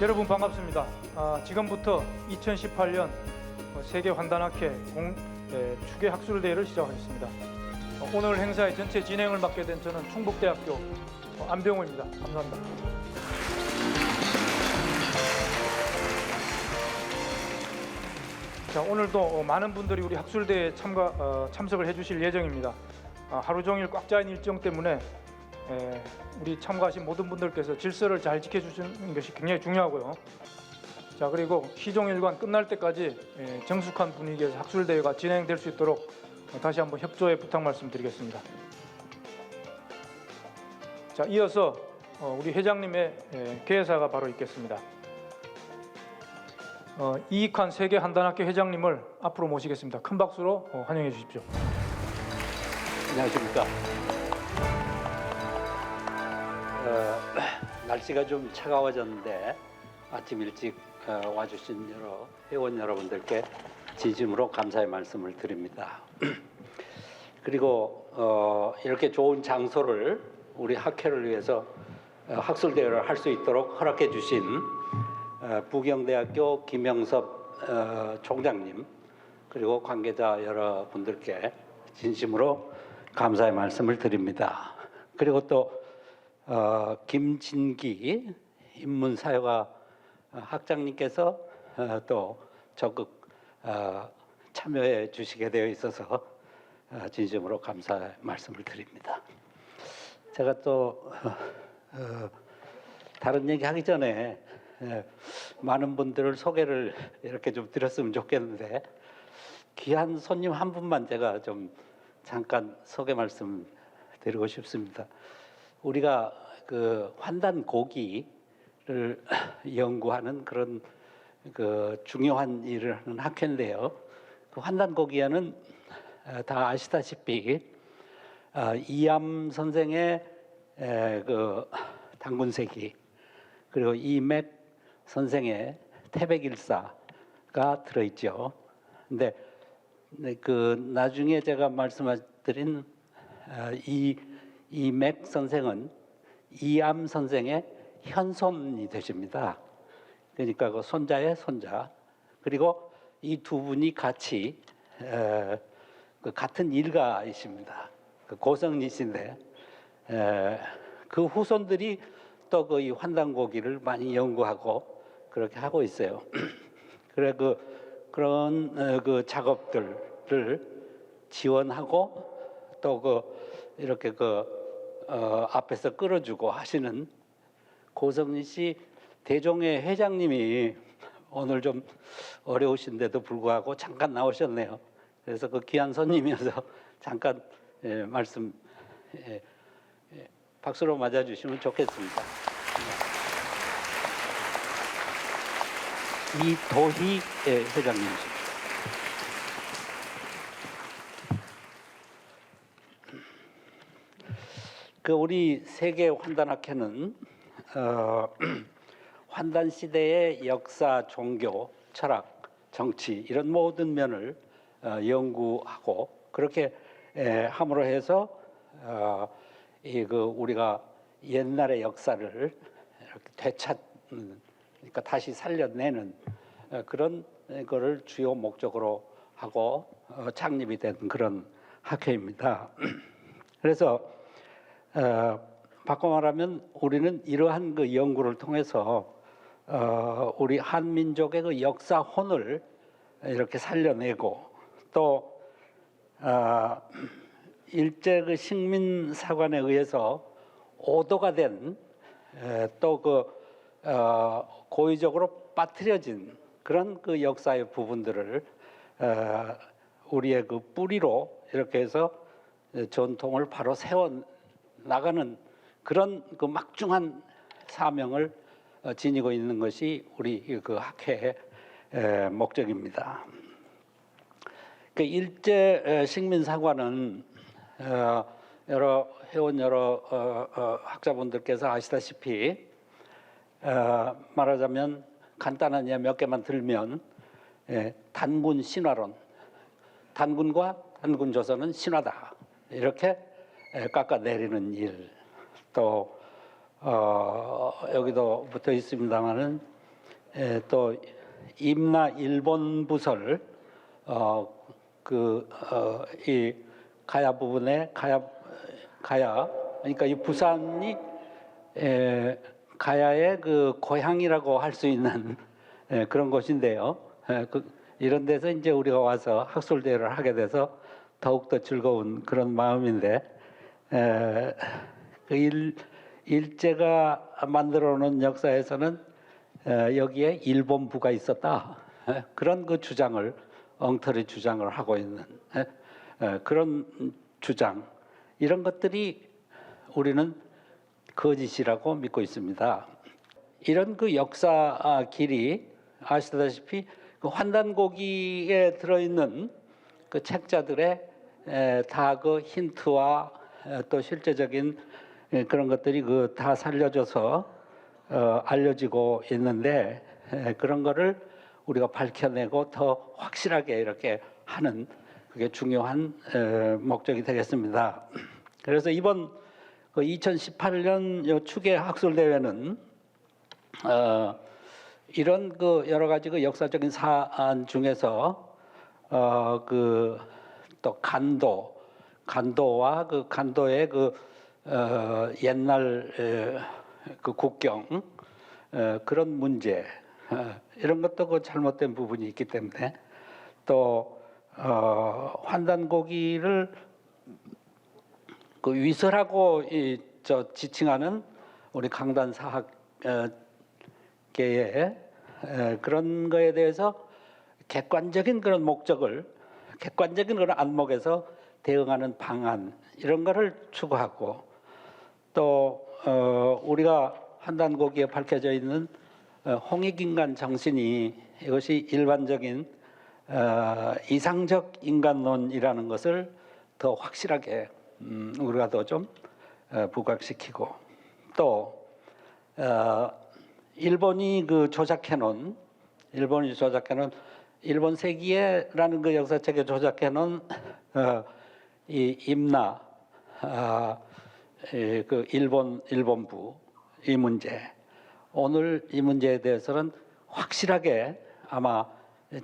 여러분 반갑습니다. 지금부터 2018년 세계 환단학회 추계 학술대회를 시작하겠습니다. 오늘 행사의 전체 진행을 맡게 된 저는 충북대학교 안병호입니다. 감사합니다. 자, 오늘도 많은 분들이 우리 학술대회에 참석을 해주실 예정입니다. 하루 종일 꽉 짜인 일정 때문에 우리 참가하신 모든 분들께서 질서를 잘 지켜주시는 것이 굉장히 중요하고요. 자, 그리고 시종일관 끝날 때까지 정숙한 분위기에서 학술대회가 진행될 수 있도록 다시 한번 협조의 부탁 말씀드리겠습니다. 자, 이어서 우리 회장님의 개회사가 바로 있겠습니다. 이익환 세계 한단학회 회장님을 앞으로 모시겠습니다. 큰 박수로 환영해 주십시오. 안녕하십니까. 날씨가 좀 차가워졌는데 아침 일찍 와주신 여러 회원 여러분들께 진심으로 감사의 말씀을 드립니다. 그리고 이렇게 좋은 장소를 우리 학회를 위해서 학술대회를 할 수 있도록 허락해 주신 부경대학교 김영섭 총장님 그리고 관계자 여러분들께 진심으로 감사의 말씀을 드립니다. 그리고 또 김진기 인문사회과 학장님께서 또 적극 참여해 주시게 되어 있어서 진심으로 감사의 말씀을 드립니다. 제가 또 다른 얘기 하기 전에 많은 분들을 소개를 이렇게 좀 드렸으면 좋겠는데 귀한 손님 한 분만 제가 좀 잠깐 소개 말씀 드리고 싶습니다. 우리가 그 환단 고기를 연구하는 그런 그 중요한 일을 하는 학회인데요. 그 환단 고기에는 다 아시다시피 이암 선생의 그 당군세기 그리고 이맥 선생의 태백일사가 들어있죠. 근데 그 나중에 제가 말씀드린 이맥 선생은 이암 선생의 현손이 되십니다. 그러니까 그 손자의 손자. 그리고 이 두 분이 같이 그 같은 일가이십니다. 그 고성이신데 그 후손들이 또 그 이 환단고기를 많이 연구하고 그렇게 하고 있어요. 그래 그런 그 작업들을 지원하고 또 그 이렇게 앞에서 끌어주고 하시는 고성리 씨 대종회 회장님이 오늘 좀 어려우신데도 불구하고 잠깐 나오셨네요. 그래서 그 귀한 손님이어서 잠깐 말씀 박수로 맞아주시면 좋겠습니다. 이도희 회장님이십니다. 그 우리 세계 환단학회는 환단 시대의 역사, 종교, 철학, 정치 이런 모든 면을 연구하고 그렇게 함으로 해서 우리가 옛날의 역사를 이렇게 되찾는, 그러니까 다시 살려내는 그런 거를 주요 목적으로 하고 창립이 된 그런 학회입니다. 그래서 바꿔 말하면 우리는 이러한 그 연구를 통해서 우리 한민족의 그 역사혼을 이렇게 살려내고 또 일제 그 식민사관에 의해서 오도가 된 또 고의적으로 빠뜨려진 그런 그 역사의 부분들을 우리의 그 뿌리로 이렇게 해서 전통을 바로 세워 나가는 그런 그 막중한 사명을 지니고 있는 것이 우리 그 학회의 목적입니다. 그 일제 식민사관은 여러 학자분들께서 아시다시피 말하자면 간단한 예 몇 개만 들면 단군 신화론, 단군과 단군 조선은 신화다 이렇게 깎아내리는 일, 또 여기도 붙어 있습니다만은 또 임나 일본 부설 이 가야 부분에 가야 그러니까 이 부산이 가야의 그 고향이라고 할 수 있는 그런 곳인데요. 이런 데서 이제 우리가 와서 학술 대회를 하게 돼서 더욱 더 즐거운 그런 마음인데 일제가 만들어 놓은 역사에서는 여기에 일본부가 있었다. 그런 그 주장을 엉터리 주장을 하고 있는 그런 주장, 이런 것들이 우리는 거짓이라고 믿고 있습니다. 이런 그 역사 길이 아시다시피 그 환단고기에 들어있는 그 책자들의 다 그 힌트와 또 실제적인 그런 것들이 그 다 살려져서 알려지고 있는데 그런 거를 우리가 밝혀내고 더 확실하게 이렇게 하는 그게 중요한 목적이 되겠습니다. 그래서 이번 그 2018년 요 추계 학술 대회는 이런 그 여러 가지 그 역사적인 사안 중에서 그 또 간도와 그 간도의 그 옛날 그 국경 그런 문제 이런 것도 그 잘못된 부분이 있기 때문에 또 환단고기를 그 위설하고 지칭하는 우리 강단 사학계의 그런 거에 대해서 객관적인 그런 목적을 객관적인 그런 안목에서 대응하는 방안 이런 거를 추구하고 또 우리가 환단고기에 밝혀져 있는 홍익인간 정신이 이것이 일반적인 이상적 인간론이라는 것을 더 확실하게 우리가 더 좀 부각시키고 또 일본이 조작해놓은 일본 세기에라는 그 역사책에 조작해놓은 이 임나 그 일본부 이 문제, 오늘 이 문제에 대해서는 확실하게 아마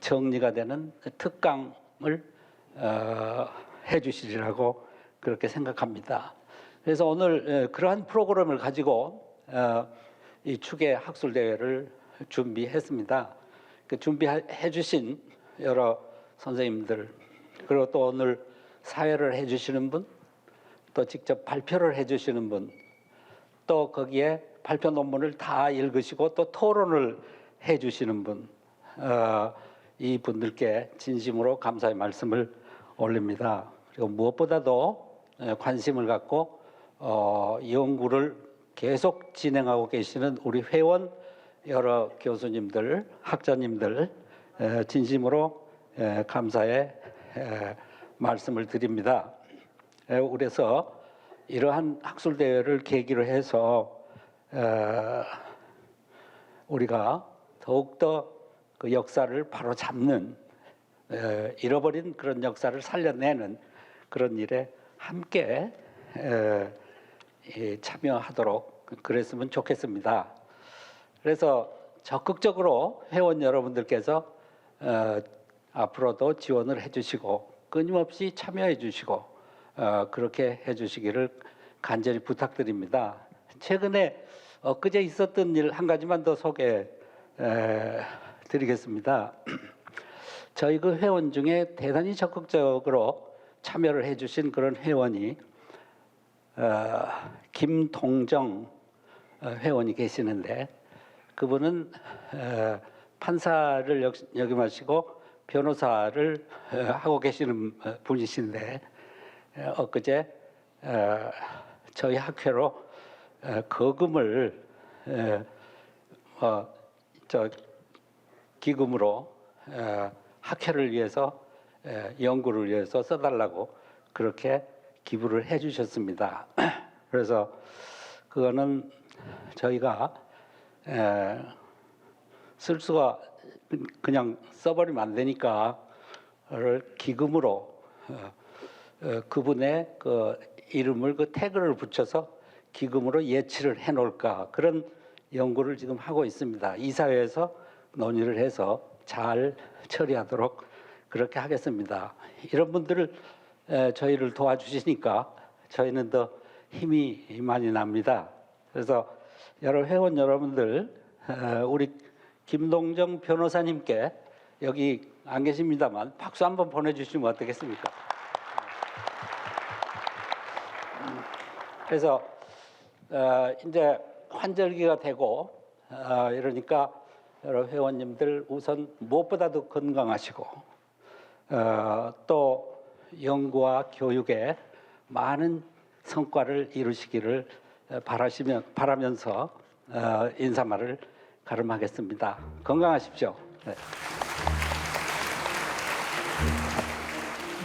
정리가 되는 특강을 해주시리라고 그렇게 생각합니다. 그래서 오늘 그러한 프로그램을 가지고 이 추계 학술 대회를 준비했습니다. 그 준비해주신 여러 선생님들, 그리고 또 오늘 사회를 해주시는 분, 또 직접 발표를 해주시는 분, 또 거기에 발표 논문을 다 읽으시고 또 토론을 해주시는 분, 이 분들께 진심으로 감사의 말씀을 올립니다. 그리고 무엇보다도 관심을 갖고 연구를 계속 진행하고 계시는 우리 회원 여러 교수님들, 학자님들 진심으로 감사의 말씀을 드립니다. 그래서 이러한 학술 대회를 계기로 해서 우리가 더욱더 그 역사를 바로 잡는 잃어버린 그런 역사를 살려내는 그런 일에 함께 참여하도록 그랬으면 좋겠습니다. 그래서 적극적으로 회원 여러분들께서 앞으로도 지원을 해주시고 끊임없이 참여해 주시고 그렇게 해주시기를 간절히 부탁드립니다. 최근에 엊그제 있었던 일 한 가지만 더 소개 드리겠습니다. 저희 그 회원 중에 대단히 적극적으로 참여를 해주신 그런 회원이 김동정 회원이 계시는데 그분은 판사를 역임하시고 변호사를 하고 계시는 분이신데 엊그제 저희 학회로 거금을 기금으로 학회를 위해서 연구를 위해서 써달라고 그렇게 기부를 해주셨습니다. 그래서 그거는 저희가 쓸 수가 그냥 써버리면 안 되니까 기금으로 그분의 그 이름을 그 태그를 붙여서 기금으로 예치를 해놓을까 그런 연구를 지금 하고 있습니다. 이사회에서 논의를 해서 잘 처리하도록 그렇게 하겠습니다. 이런 분들을 저희를 도와주시니까 저희는 더 힘이 많이 납니다. 그래서 여러 회원 여러분들 우리 김동정 변호사님께 여기 안 계십니다만 박수 한번 보내주시면 어떻겠습니까? 그래서 이제 환절기가 되고 이러니까 여러 회원님들 우선 무엇보다도 건강하시고 또 연구와 교육에 많은 성과를 이루시기를 바라면서 인사말을 가름하겠습니다. 건강하십시오. 네.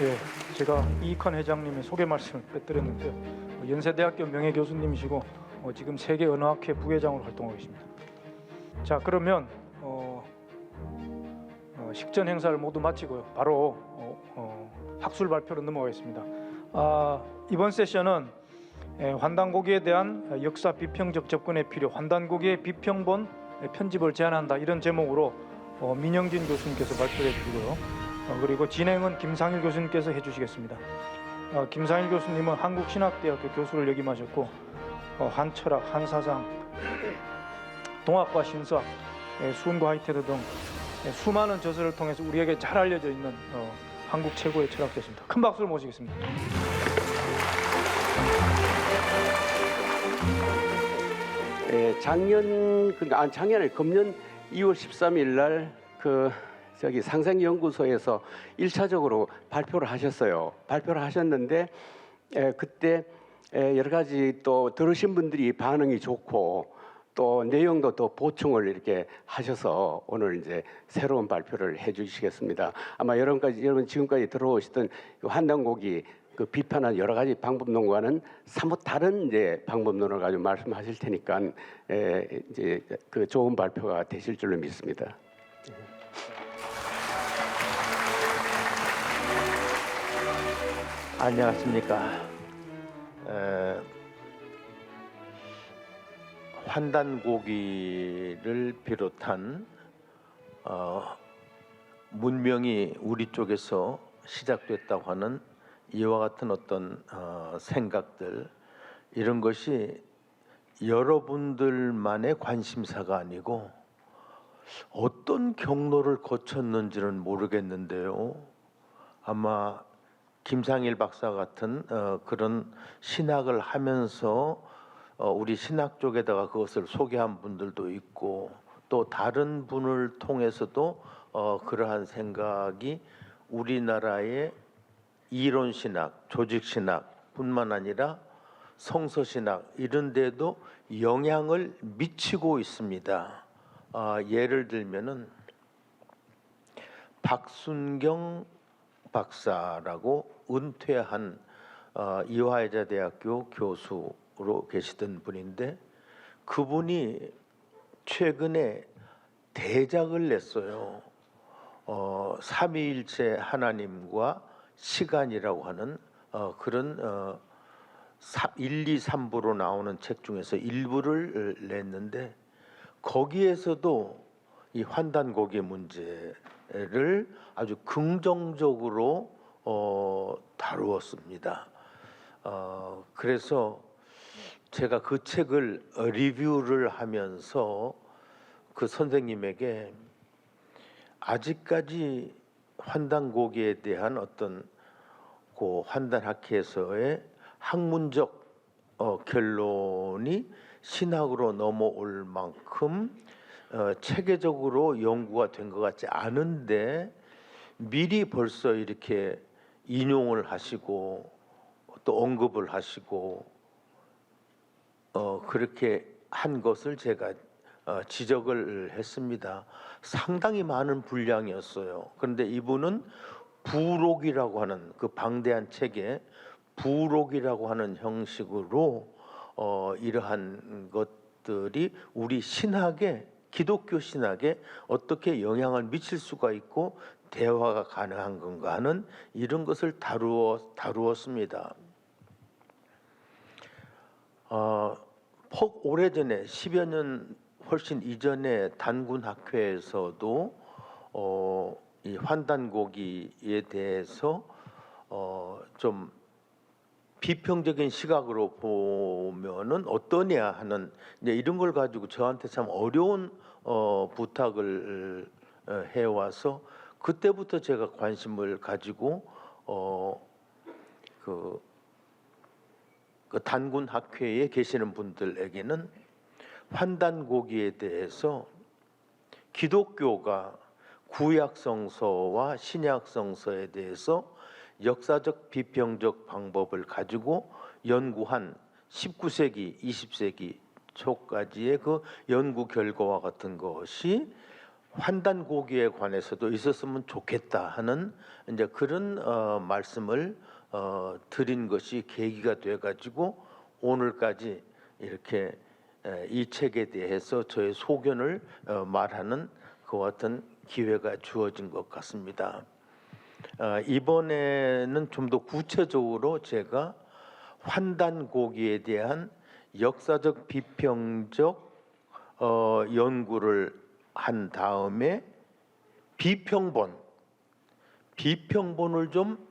예, 제가 이익환 회장님의 소개 말씀을 빼뜨렸는데요. 연세대학교 명예교수님이시고 지금 세계언어학회 부회장으로 활동하고 계십니다. 자, 그러면 식전 행사를 모두 마치고요. 바로 학술 발표로 넘어가겠습니다. 이번 세션은 환단고기에 대한 역사 비평적 접근의 필요, 환단고기의 비평본 편집을 제안한다 이런 제목으로 민영진 교수님께서 발표해 주시고요. 그리고 진행은 김상일 교수님께서 해주시겠습니다. 김상일 교수님은 한국신학대학교 교수를 역임하셨고 한철학, 한사상, 동학과 신수학, 수은과 하이테드 등 수많은 저서를 통해서 우리에게 잘 알려져 있는 한국 최고의 철학자입니다. 큰 박수를 모시겠습니다. 작년에 금년 2월 13일 날 상생연구소에서 1차적으로 발표를 하셨어요. 발표를 하셨는데 그때 여러 가지 또 들으신 분들이 반응이 좋고 또 내용도 또 보충을 이렇게 하셔서 오늘 이제 새로운 발표를 해주시겠습니다. 아마 여러분 지금까지 들어오시던 환단고기 그 비판한 여러 가지 방법론과는 사뭇 다른 이제 방법론을 가지고 말씀하실 테니까 이제 그 좋은 발표가 되실 줄로 믿습니다. 안녕하십니까. 환단고기를 비롯한 문명이 우리 쪽에서 시작됐다고 하는 이와 같은 어떤 생각들, 이런 것이 여러분들만의 관심사가 아니고 어떤 경로를 거쳤는지는 모르겠는데요. 아마 김상일 박사 같은 그런 신학을 하면서 우리 신학 쪽에다가 그것을 소개한 분들도 있고 또 다른 분을 통해서도 그러한 생각이 우리나라의 이론신학, 조직신학뿐만 아니라 성서신학 이런 데도 영향을 미치고 있습니다. 예를 들면은 박순경 박사라고 은퇴한 이화여자대학교 교수로 계시던 분인데 그분이 최근에 대작을 냈어요. 삼위일체 하나님과 시간이라고 하는 그런 1, 2, 3부로 나오는 책 중에서 일부를 냈는데 거기에서도 이 환단고기 문제를 아주 긍정적으로 다루었습니다. 그래서 제가 그 책을 리뷰를 하면서 그 선생님에게 아직까지 환단고기에 대한 어떤 그 환단학회에서의 학문적 결론이 신학으로 넘어올 만큼 체계적으로 연구가 된 것 같지 않은데 미리 벌써 이렇게 인용을 하시고 또 언급을 하시고 그렇게 한 것을 제가 지적을 했습니다. 상당히 많은 분량이었어요. 그런데 이분은 부록이라고 하는 그 방대한 책에 부록이라고 하는 형식으로 이러한 것들이 우리 신학에 기독교 신학에 어떻게 영향을 미칠 수가 있고 대화가 가능한 건가 하는 이런 것을 다루었습니다. 오래전에 10여 년 훨씬 이전에 단군학회에서도 이 환단고기에 대해서 좀 비평적인 시각으로 보면은 어떠냐 하는 이제 이런 걸 가지고 저한테 참 어려운 부탁을 해와서 그때부터 제가 관심을 가지고 그 단군학회에 계시는 분들에게는 환단고기에 대해서 기독교가 구약성서와 신약성서에 대해서 역사적 비평적 방법을 가지고 연구한 19세기, 20세기 초까지의 그 연구 결과와 같은 것이 환단고기에 관해서도 있었으면 좋겠다 하는 이제 그런 말씀을 드린 것이 계기가 돼 가지고 오늘까지 이렇게 이 책에 대해서 저의 소견을 말하는 그와 같은 기회가 주어진 것 같습니다. 이번에는 좀 더 구체적으로 제가 환단고기에 대한 역사적 비평적 연구를 한 다음에 비평본을 좀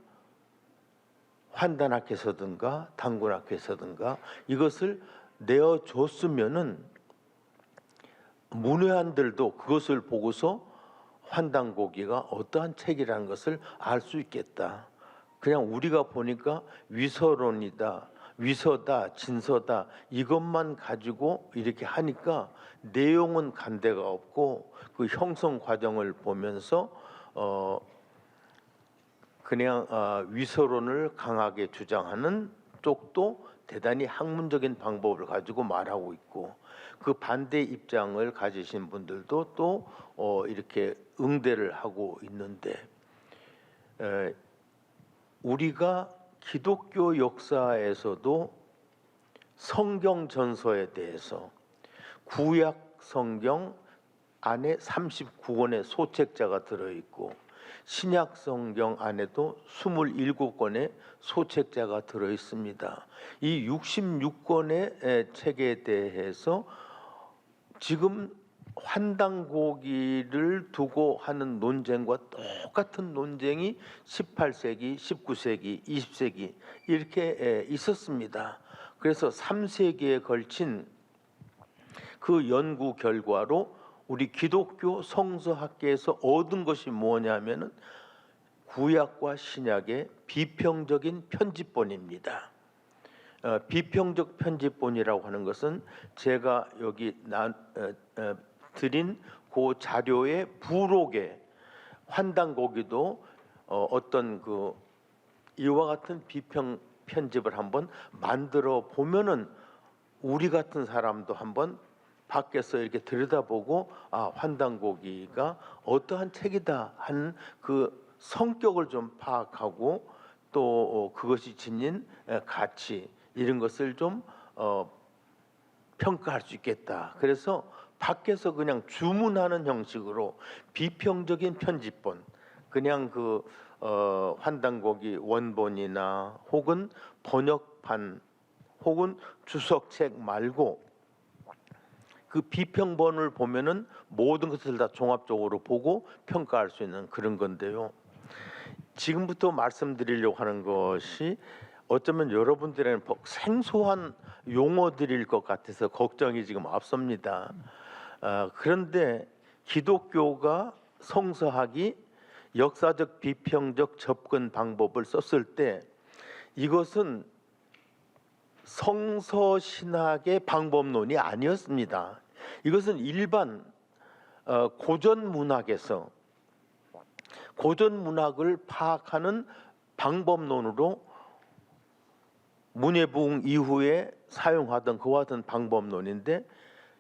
환단학회에서든가 단군학회에서든가 이것을 내어줬으면은 문외한들도 그것을 보고서 환단고기가 어떠한 책이라는 것을 알 수 있겠다. 그냥 우리가 보니까 위서론이다, 위서다, 진서다 이것만 가지고 이렇게 하니까 내용은 간대가 없고 그 형성 과정을 보면서 그냥 위서론을 강하게 주장하는 쪽도 대단히 학문적인 방법을 가지고 말하고 있고 그 반대 입장을 가지신 분들도 또 이렇게 응대를 하고 있는데 우리가 기독교 역사에서도 성경 전서에 대해서 구약 성경 안에 39권의 소책자가 들어있고 신약 성경 안에도 27권의 소책자가 들어있습니다. 이 66권의 책에 대해서 지금 환단고기를 두고 하는 논쟁과 똑같은 논쟁이 18세기, 19세기, 20세기 이렇게 있었습니다. 그래서 3세기에 걸친 그 연구 결과로 우리 기독교 성서학계에서 얻은 것이 뭐냐면은 구약과 신약의 비평적인 편집본입니다. 비평적 편집본이라고 하는 것은 제가 여기 드린 그 자료의 부록에 환단고기도 어떤 그 이와 같은 비평 편집을 한번 만들어 보면은 우리 같은 사람도 한번 밖에서 이렇게 들여다보고 환단고기가 어떠한 책이다 하는 그 성격을 좀 파악하고 또 그것이 지닌 가치 이런 것을 좀 평가할 수 있겠다. 그래서 밖에서 그냥 주문하는 형식으로 비평적인 편집본 그냥 그 환단고기 원본이나 혹은 번역판 혹은 주석책 말고 그 비평본을 보면은 모든 것을 다 종합적으로 보고 평가할 수 있는 그런 건데요. 지금부터 말씀드리려고 하는 것이 어쩌면 여러분들에는 생소한 용어들일 것 같아서 걱정이 지금 앞섭니다. 그런데 기독교가 성서학이 역사적 비평적 접근 방법을 썼을 때 이것은 성서신학의 방법론이 아니었습니다. 이것은 일반 고전 문학에서 고전 문학을 파악하는 방법론으로 문예부흥 이후에 사용하던 그와 같은 방법론인데,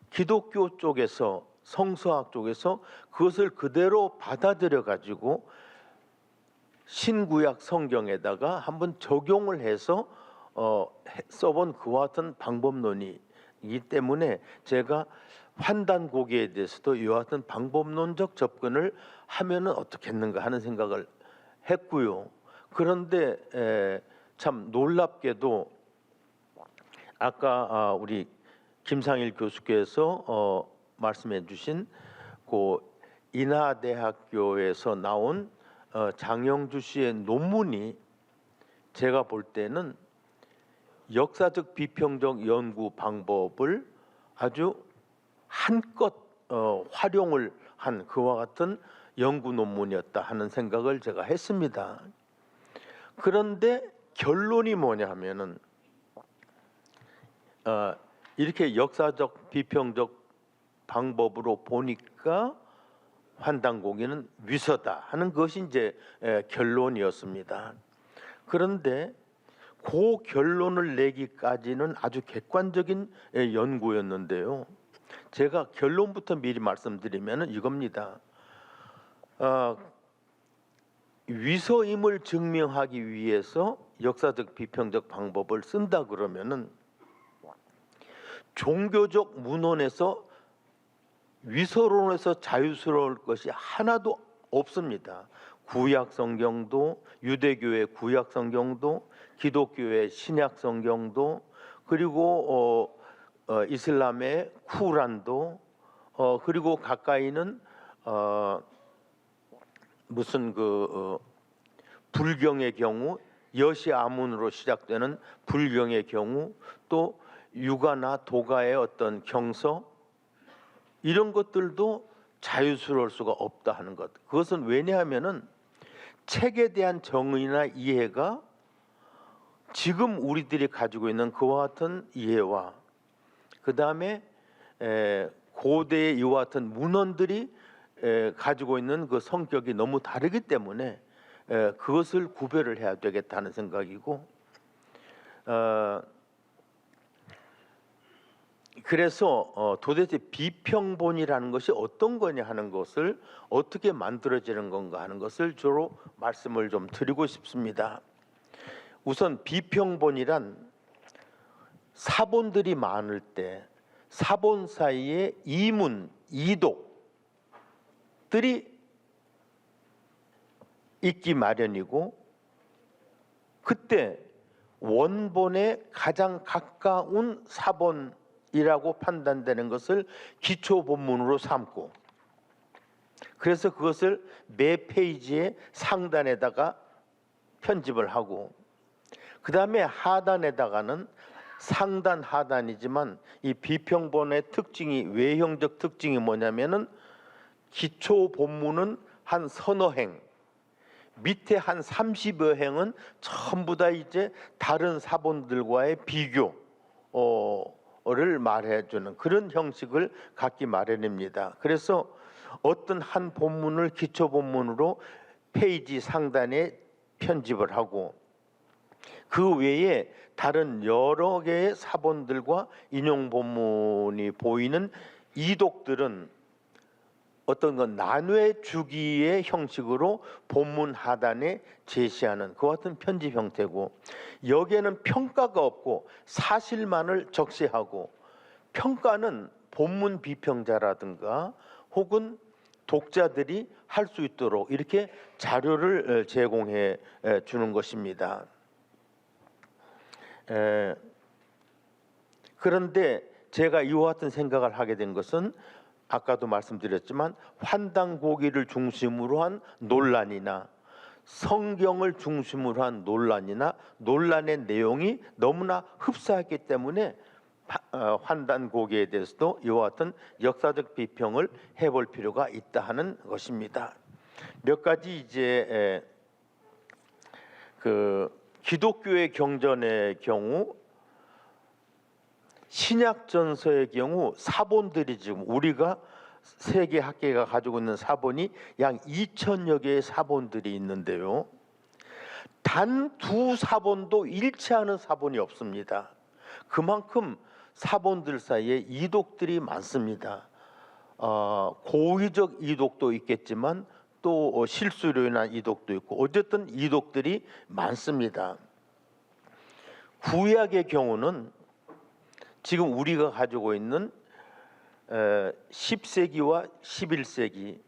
기독교 쪽에서 성서학 쪽에서 그것을 그대로 받아들여 가지고 신구약 성경에다가 한번 적용을 해서 써본 그와 같은 방법론이기 때문에 제가 환단고기에 대해서도 이와 같은 방법론적 접근을 하면은 어떻겠는가 하는 생각을 했고요. 그런데 참 놀랍게도 아까 우리 김상일 교수께서 말씀해 주신 그 인하대학교에서 나온 장영주 씨의 논문이 제가 볼 때는 역사적 비평적 연구 방법을 아주 한껏 활용을 한 그와 같은 연구 논문이었다 하는 생각을 제가 했습니다. 그런데 결론이 뭐냐 하면은 이렇게 역사적 비평적 방법으로 보니까 환단고기는 위서다 하는 것이 이제 결론이었습니다. 그런데 그 결론을 내기까지는 아주 객관적인 연구였는데요. 제가 결론부터 미리 말씀드리면 이겁니다. 위서임을 증명하기 위해서 역사적 비평적 방법을 쓴다 그러면은 종교적 문헌에서 위서론에서 자유스러울 것이 하나도 없습니다. 구약 성경도, 유대교의 구약 성경도, 기독교의 신약 성경도, 그리고 이슬람의 쿠란도, 그리고 가까이는 무슨 불경의 경우 여시 아문으로 시작되는 불경의 경우, 또 유가나 도가의 어떤 경서, 이런 것들도 자유스러울 수가 없다 하는 것. 그것은 왜냐하면은 책에 대한 정의나 이해가 지금 우리들이 가지고 있는 그와 같은 이해와 그 다음에 고대의 이와 같은 문헌들이 가지고 있는 그 성격이 너무 다르기 때문에 그것을 구별을 해야 되겠다는 생각이고, 그래서 도대체 비평본이라는 것이 어떤 거냐 하는 것을, 어떻게 만들어지는 건가 하는 것을 주로 말씀을 좀 드리고 싶습니다. 우선 비평본이란 사본들이 많을 때 사본 사이에 이문, 이독들이 있기 마련이고, 그때 원본에 가장 가까운 사본이라고 판단되는 것을 기초 본문으로 삼고, 그래서 그것을 매 페이지의 상단에다가 편집을 하고, 그 다음에 하단에다가는 상단 하단이지만 이 비평본의 특징이, 외형적 특징이 뭐냐면은 기초 본문은 한 서너 행, 밑에 한 30여 행은 전부 다 이제 다른 사본들과의 비교를 말해주는 그런 형식을 갖기 마련입니다. 그래서 어떤 한 본문을 기초 본문으로 페이지 상단에 편집을 하고, 그 외에 다른 여러 개의 사본들과 인용 본문이 보이는 이독들은 어떤 건 난외 주기의 형식으로 본문 하단에 제시하는 그와 같은 편집 형태고, 여기에는 평가가 없고 사실만을 적시하고, 평가는 본문 비평자라든가 혹은 독자들이 할 수 있도록 이렇게 자료를 제공해 주는 것입니다. 그런데 제가 이와 같은 생각을 하게 된 것은 아까도 말씀드렸지만 환단고기를 중심으로 한 논란이나 성경을 중심으로 한 논란이나 논란의 내용이 너무나 흡사했기 때문에 환단고기에 대해서도 이와 같은 역사적 비평을 해볼 필요가 있다 하는 것입니다. 몇 가지 이제 기독교의 경전의 경우, 신약 전서의 경우 사본들이 지금 우리가 세계 학계가 가지고 있는 사본이 약 2,000여 개의 사본들이 있는데요. 단 두 사본도 일치하는 사본이 없습니다. 그만큼 사본들 사이에 이독들이 많습니다. 고의적 이독도 있겠지만 또 실수로 인한 이독도 있고 어쨌든 이독들이 많습니다. 구약의 경우는 지금 우리가 가지고 있는 10세기와 11세기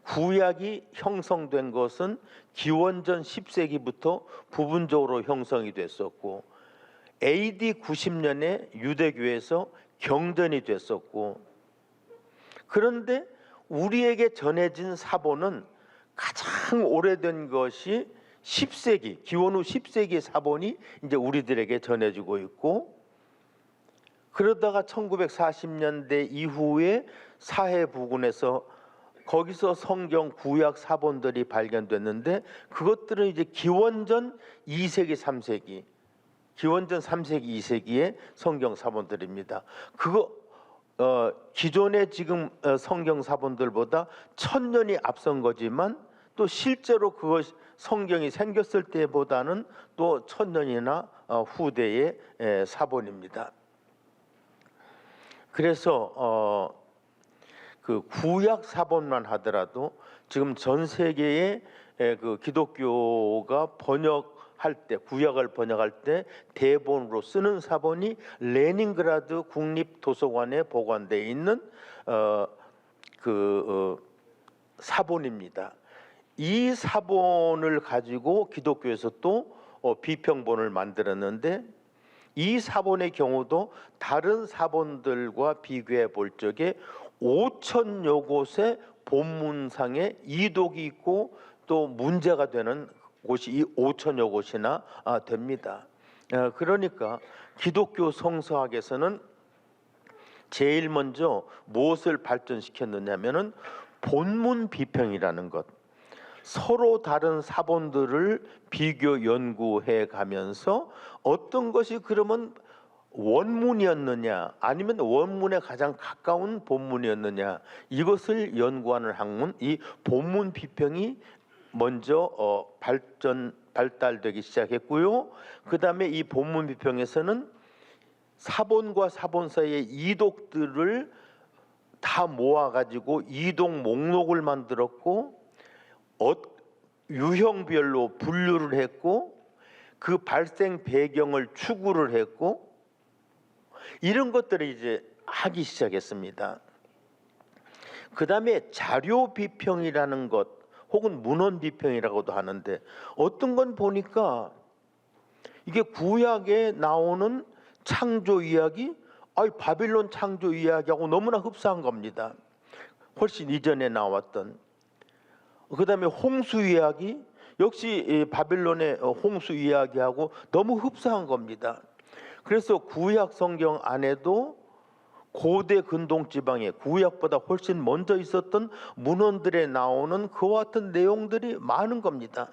구약이 형성된 것은 기원전 10세기부터 부분적으로 형성이 됐었고 AD 90년에 유대교에서 경전이 됐었고, 그런데 우리에게 전해진 사본은 가장 오래된 것이 10세기, 기원 후 10세기의 사본이 이제 우리들에게 전해지고 있고, 그러다가 1940년대 이후에 사해 부근에서 거기서 성경 구약 사본들이 발견됐는데 그것들은 이제 기원전 2세기, 3세기, 기원전 3세기, 2세기의 성경 사본들입니다. 그거 기존의 지금 성경 사본들보다 1000년이 앞선 거지만 또 실제로 그것 성경이 생겼을 때보다는 또 1000년이나 후대의 사본입니다. 그래서 그 구약 사본만 하더라도 지금 전 세계의 그 기독교가 번역할 때, 구약을 번역할 때 대본으로 쓰는 사본이 레닌그라드 국립도서관에 보관되어 있는 사본입니다. 이 사본을 가지고 기독교에서 또 비평본을 만들었는데, 이 사본의 경우도 다른 사본들과 비교해 볼 적에 5,000여 곳의 본문상에 이독이 있고 또 문제가 되는 곳이 이 5,000여 곳이나 됩니다. 그러니까 기독교 성서학에서는 제일 먼저 무엇을 발전시켰느냐면은 본문 비평이라는 것, 서로 다른 사본들을 비교 연구해 가면서 어떤 것이 그러면 원문이었느냐 아니면 원문에 가장 가까운 본문이었느냐, 이것을 연구하는 학문, 이 본문 비평이 먼저 발달되기 시작했고요. 그 다음에 이 본문 비평에서는 사본과 사본 사이의 이독들을 다 모아가지고 이독 목록을 만들었고 유형별로 분류를 했고 그 발생 배경을 추구를 했고 이런 것들을 이제 하기 시작했습니다. 그 다음에 자료 비평이라는 것 혹은 문헌 비평이라고도 하는데, 어떤 건 보니까 이게 구약에 나오는 창조 이야기, 바빌론 창조 이야기하고 너무나 흡사한 겁니다. 훨씬 이전에 나왔던. 그 다음에 홍수 이야기, 역시 바빌론의 홍수 이야기하고 너무 흡사한 겁니다. 그래서 구약 성경 안에도 고대 근동 지방에 구약보다 훨씬 먼저 있었던 문헌들에 나오는 그와 같은 내용들이 많은 겁니다.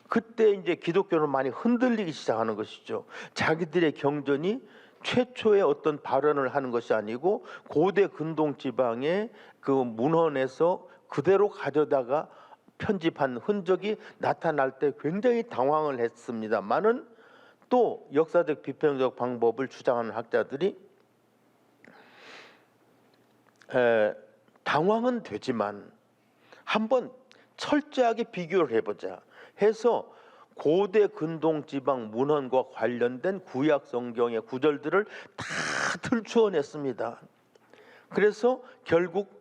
그때 이제 기독교는 많이 흔들리기 시작하는 것이죠. 자기들의 경전이 최초의 어떤 발언을 하는 것이 아니고 고대 근동 지방의 그 문헌에서 그대로 가져다가 편집한 흔적이 나타날 때 굉장히 당황을 했습니다만은, 또 역사적 비평적 방법을 주장하는 학자들이 당황은 되지만 한번 철저하게 비교를 해보자 해서 고대 근동 지방 문헌과 관련된 구약 성경의 구절들을 다 들추어냈습니다. 그래서 결국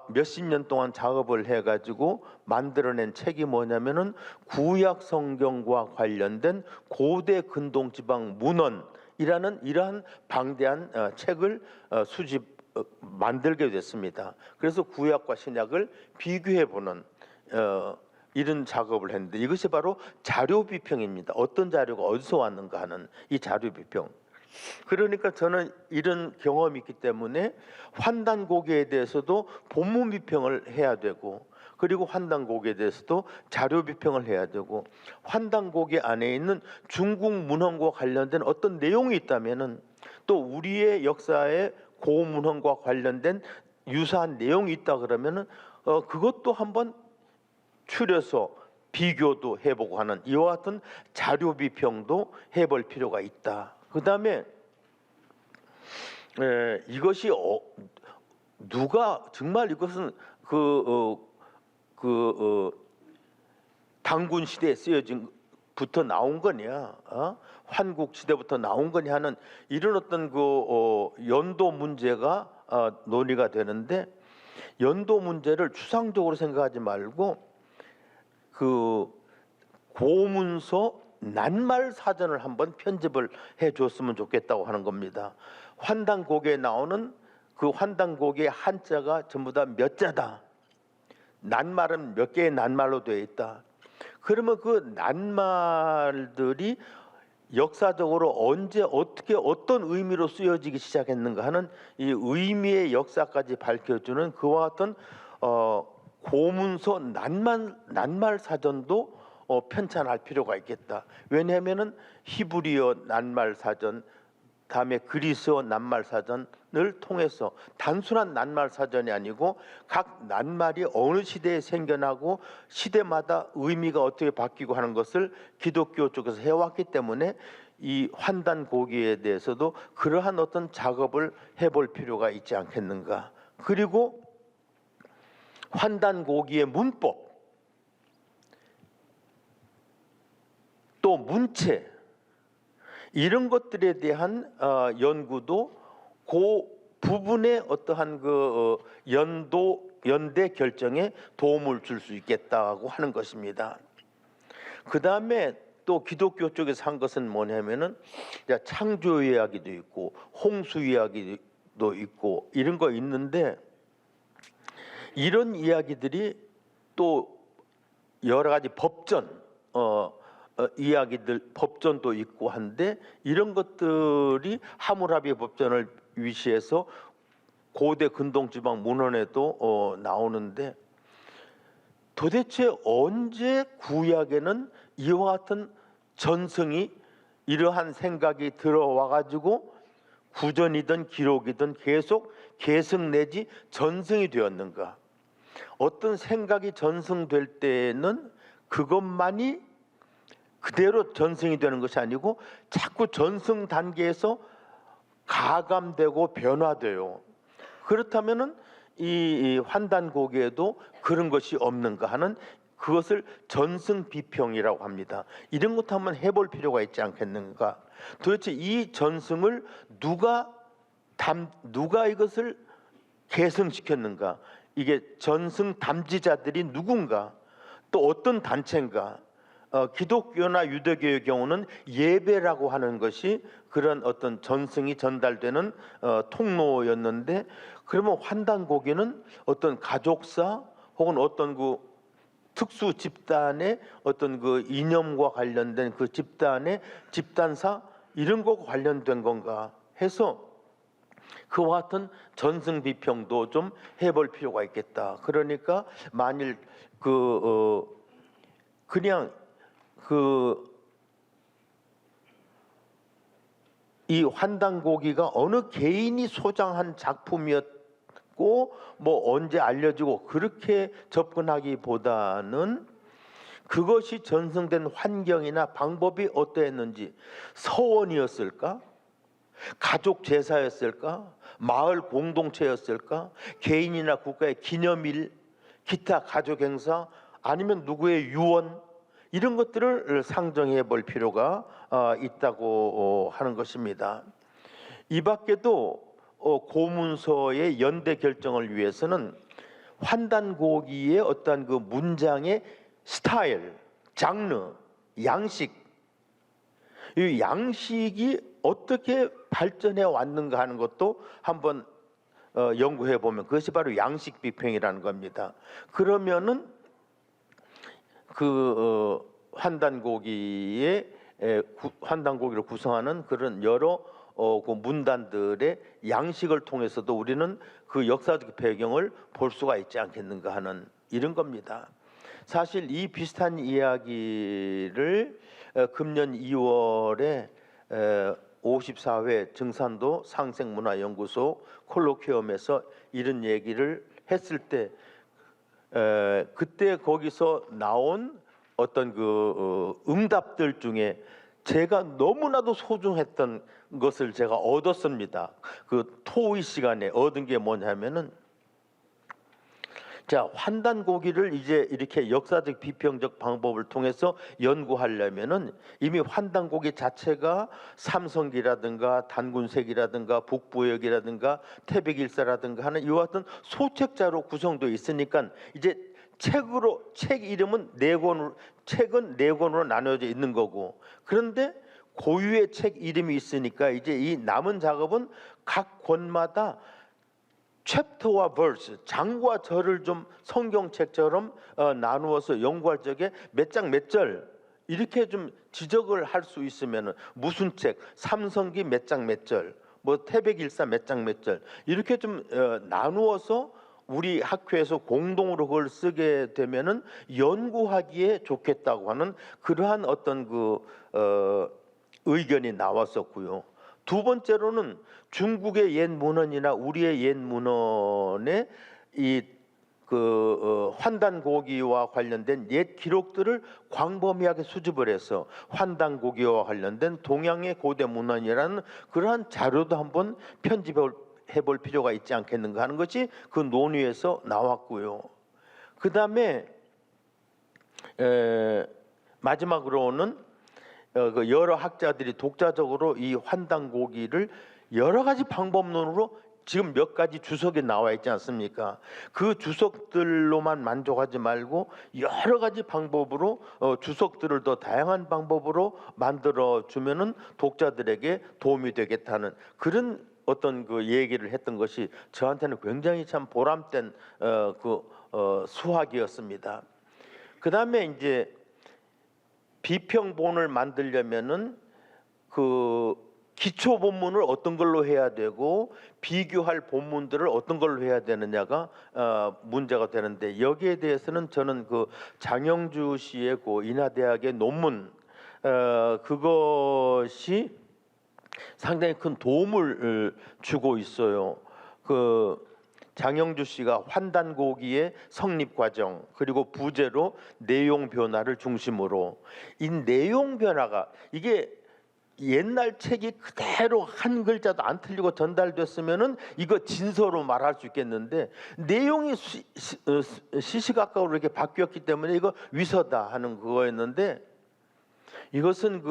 몇십 년 동안 작업을 해가지고 만들어낸 책이 뭐냐면은 구약 성경과 관련된 고대 근동 지방 문헌이라는 이러한 방대한 책을 만들게 됐습니다. 그래서 구약과 신약을 비교해보는 이런 작업을 했는데, 이것이 바로 자료 비평입니다. 어떤 자료가 어디서 왔는가 하는 이 자료 비평. 그러니까 저는 이런 경험이 있기 때문에 환단고개에 대해서도 본문 비평을 해야 되고, 그리고 환단고기에 대해서도 자료 비평을 해야 되고, 환단고기 안에 있는 중국 문헌과 관련된 어떤 내용이 있다면은 또 우리의 역사의 고문헌과 관련된 유사한 내용이 있다 그러면은 그것도 한번 추려서 비교도 해보고 하는 이와 같은 자료 비평도 해볼 필요가 있다. 그다음에 이것이 누가 정말 이것은 단군 시대에 쓰여진 부터 나온 거냐, 환국 시대부터 나온 거냐 하는 이런 어떤 연도 문제가 논의가 되는데, 연도 문제를 추상적으로 생각하지 말고 고문서 낱말 사전을 한번 편집을 해줬으면 좋겠다고 하는 겁니다. 환단고기에 나오는 그 환단고기의 한자가 전부 다 몇 자다. 낱말은 몇 개의 낱말로 되어 있다. 그러면 그 낱말들이 역사적으로 언제 어떻게 어떤 의미로 쓰여지기 시작했는가 하는 이 의미의 역사까지 밝혀주는 그와 같은 고문서 낱말 사전도 편찬할 필요가 있겠다. 왜냐하면은 히브리어 낱말 사전, 다음에 그리스어 낱말 사전을 통해서 단순한 낱말 사전이 아니고 각 낱말이 어느 시대에 생겨나고 시대마다 의미가 어떻게 바뀌고 하는 것을 기독교 쪽에서 해왔기 때문에 이 환단고기에 대해서도 그러한 어떤 작업을 해볼 필요가 있지 않겠는가. 그리고 환단고기의 문법, 또 문체, 이런 것들에 대한 연구도 그 부분의 어떠한 연대 결정에 도움을 줄 수 있겠다고 하는 것입니다. 그 다음에 또 기독교 쪽에서 한 것은 뭐냐면은 창조 이야기도 있고 홍수 이야기도 있고 이런 거 있는데, 이런 이야기들이 또 여러 가지 법전 이야기들, 법전도 있고 한데, 이런 것들이 하무라비 법전을 위시해서 고대 근동지방 문헌에도 나오는데, 도대체 언제 구약에는 이와 같은 전승이 이러한 생각이 들어와 가지고 구전이든 기록이든 계속 계승 내지 전승이 되었는가? 어떤 생각이 전승될 때는 그것만이 그대로 전승이 되는 것이 아니고 자꾸 전승 단계에서 가감되고 변화돼요. 그렇다면은 이 환단고기에도 그런 것이 없는가 하는, 그것을 전승 비평이라고 합니다. 이런 것도 한번 해볼 필요가 있지 않겠는가. 도대체 이 전승을 누가 이것을 계승시켰는가, 이게 전승 담지자들이 누군가, 또 어떤 단체인가. 기독교나 유대교의 경우는 예배라고 하는 것이 그런 어떤 전승이 전달되는 통로였는데, 그러면 환단고기는 어떤 가족사 혹은 어떤 그 특수 집단의 어떤 그 이념과 관련된 그 집단의 집단사, 이런 거와 관련된 건가 해서 그와 같은 전승 비평도 좀 해볼 필요가 있겠다. 그러니까 만일 그냥 이 환단고기가 어느 개인이 소장한 작품이었고 뭐 언제 알려지고 그렇게 접근하기보다는 그것이 전승된 환경이나 방법이 어떠했는지, 서원이었을까? 가족 제사였을까? 마을 공동체였을까? 개인이나 국가의 기념일, 기타 가족 행사, 아니면 누구의 유언, 이런 것들을 상정해 볼 필요가 있다고 하는 것입니다. 이 밖에도 고문서의 연대 결정을 위해서는 환단고기의 어떤 그 문장의 스타일, 장르, 양식, 이 양식이 어떻게 발전해 왔는가 하는 것도 한번 연구해 보면 그것이 바로 양식 비평이라는 겁니다. 그러면은 환단고기를 구성하는 그런 여러 그 문단들의 양식을 통해서도 우리는 그 역사적 배경을 볼 수가 있지 않겠는가 하는 이런 겁니다. 사실 이 비슷한 이야기를 금년 2월에 54회 증산도 상생문화연구소 콜로퀴엄에서 이런 얘기를 했을 때 그때 거기서 나온 어떤 그 응답들 중에 제가 너무나도 소중했던 것을 제가 얻었습니다. 그 토의 시간에 얻은 게 뭐냐면은, 자, 환단고기를 이제 이렇게 역사적 비평적 방법을 통해서 연구하려면은 이미 환단고기 자체가 삼성기라든가 단군색이라든가 북부역이라든가 태백일사라든가 하는 이와 같은 소책자로 구성되어 있으니까 이제 책 이름은 책은 네 권으로 나눠져 있는 거고, 그런데 고유의 책 이름이 있으니까 이제 이 남은 작업은 각 권마다 챕터와 verse, 장과 절을 좀 성경책처럼 나누어서 연구할 적에 몇 장 몇 절 이렇게 좀 지적을 할 수 있으면은, 무슨 책, 삼성기 몇 장 몇 절, 뭐 태백일사 몇 장 몇 절 이렇게 좀 나누어서 우리 학회에서 공동으로 그걸 쓰게 되면은 연구하기에 좋겠다고 하는 그러한 어떤 의견이 나왔었고요. 두 번째로는 중국의 옛 문헌이나 우리의 옛 문헌의 환단고기와 관련된 옛 기록들을 광범위하게 수집을 해서 환단고기와 관련된 동양의 고대 문헌이라는 그러한 자료도 한번 편집해볼 필요가 있지 않겠는가 하는 것이 그 논의에서 나왔고요. 그 다음에 마지막으로는 여러 학자들이 독자적으로 이 환단고기를 여러 가지 방법론으로 지금 몇 가지 주석이 나와 있지 않습니까? 그 주석들로만 만족하지 말고 여러 가지 방법으로 주석들을 더 다양한 방법으로 만들어 주면은 독자들에게 도움이 되겠다는 그런 어떤 그 얘기를 했던 것이 저한테는 굉장히 참 보람된 수학이었습니다. 그 다음에 이제 비평본을 만들려면은 그 기초 본문을 어떤 걸로 해야 되고 비교할 본문들을 어떤 걸로 해야 되느냐가 문제가 되는데, 여기에 대해서는 저는 그 장영주 씨의 그 인하대학의 논문 그것이 상당히 큰 도움을 주고 있어요. 그 장영주 씨가 환단고기의 성립 과정 그리고 부제로 내용 변화를 중심으로, 이 내용 변화가 이게 옛날 책이 그대로 한 글자도 안 틀리고 전달됐으면은 이거 진서로 말할 수 있겠는데, 내용이 시시각각으로 이렇게 바뀌었기 때문에 이거 위서다 하는 그거였는데, 이것은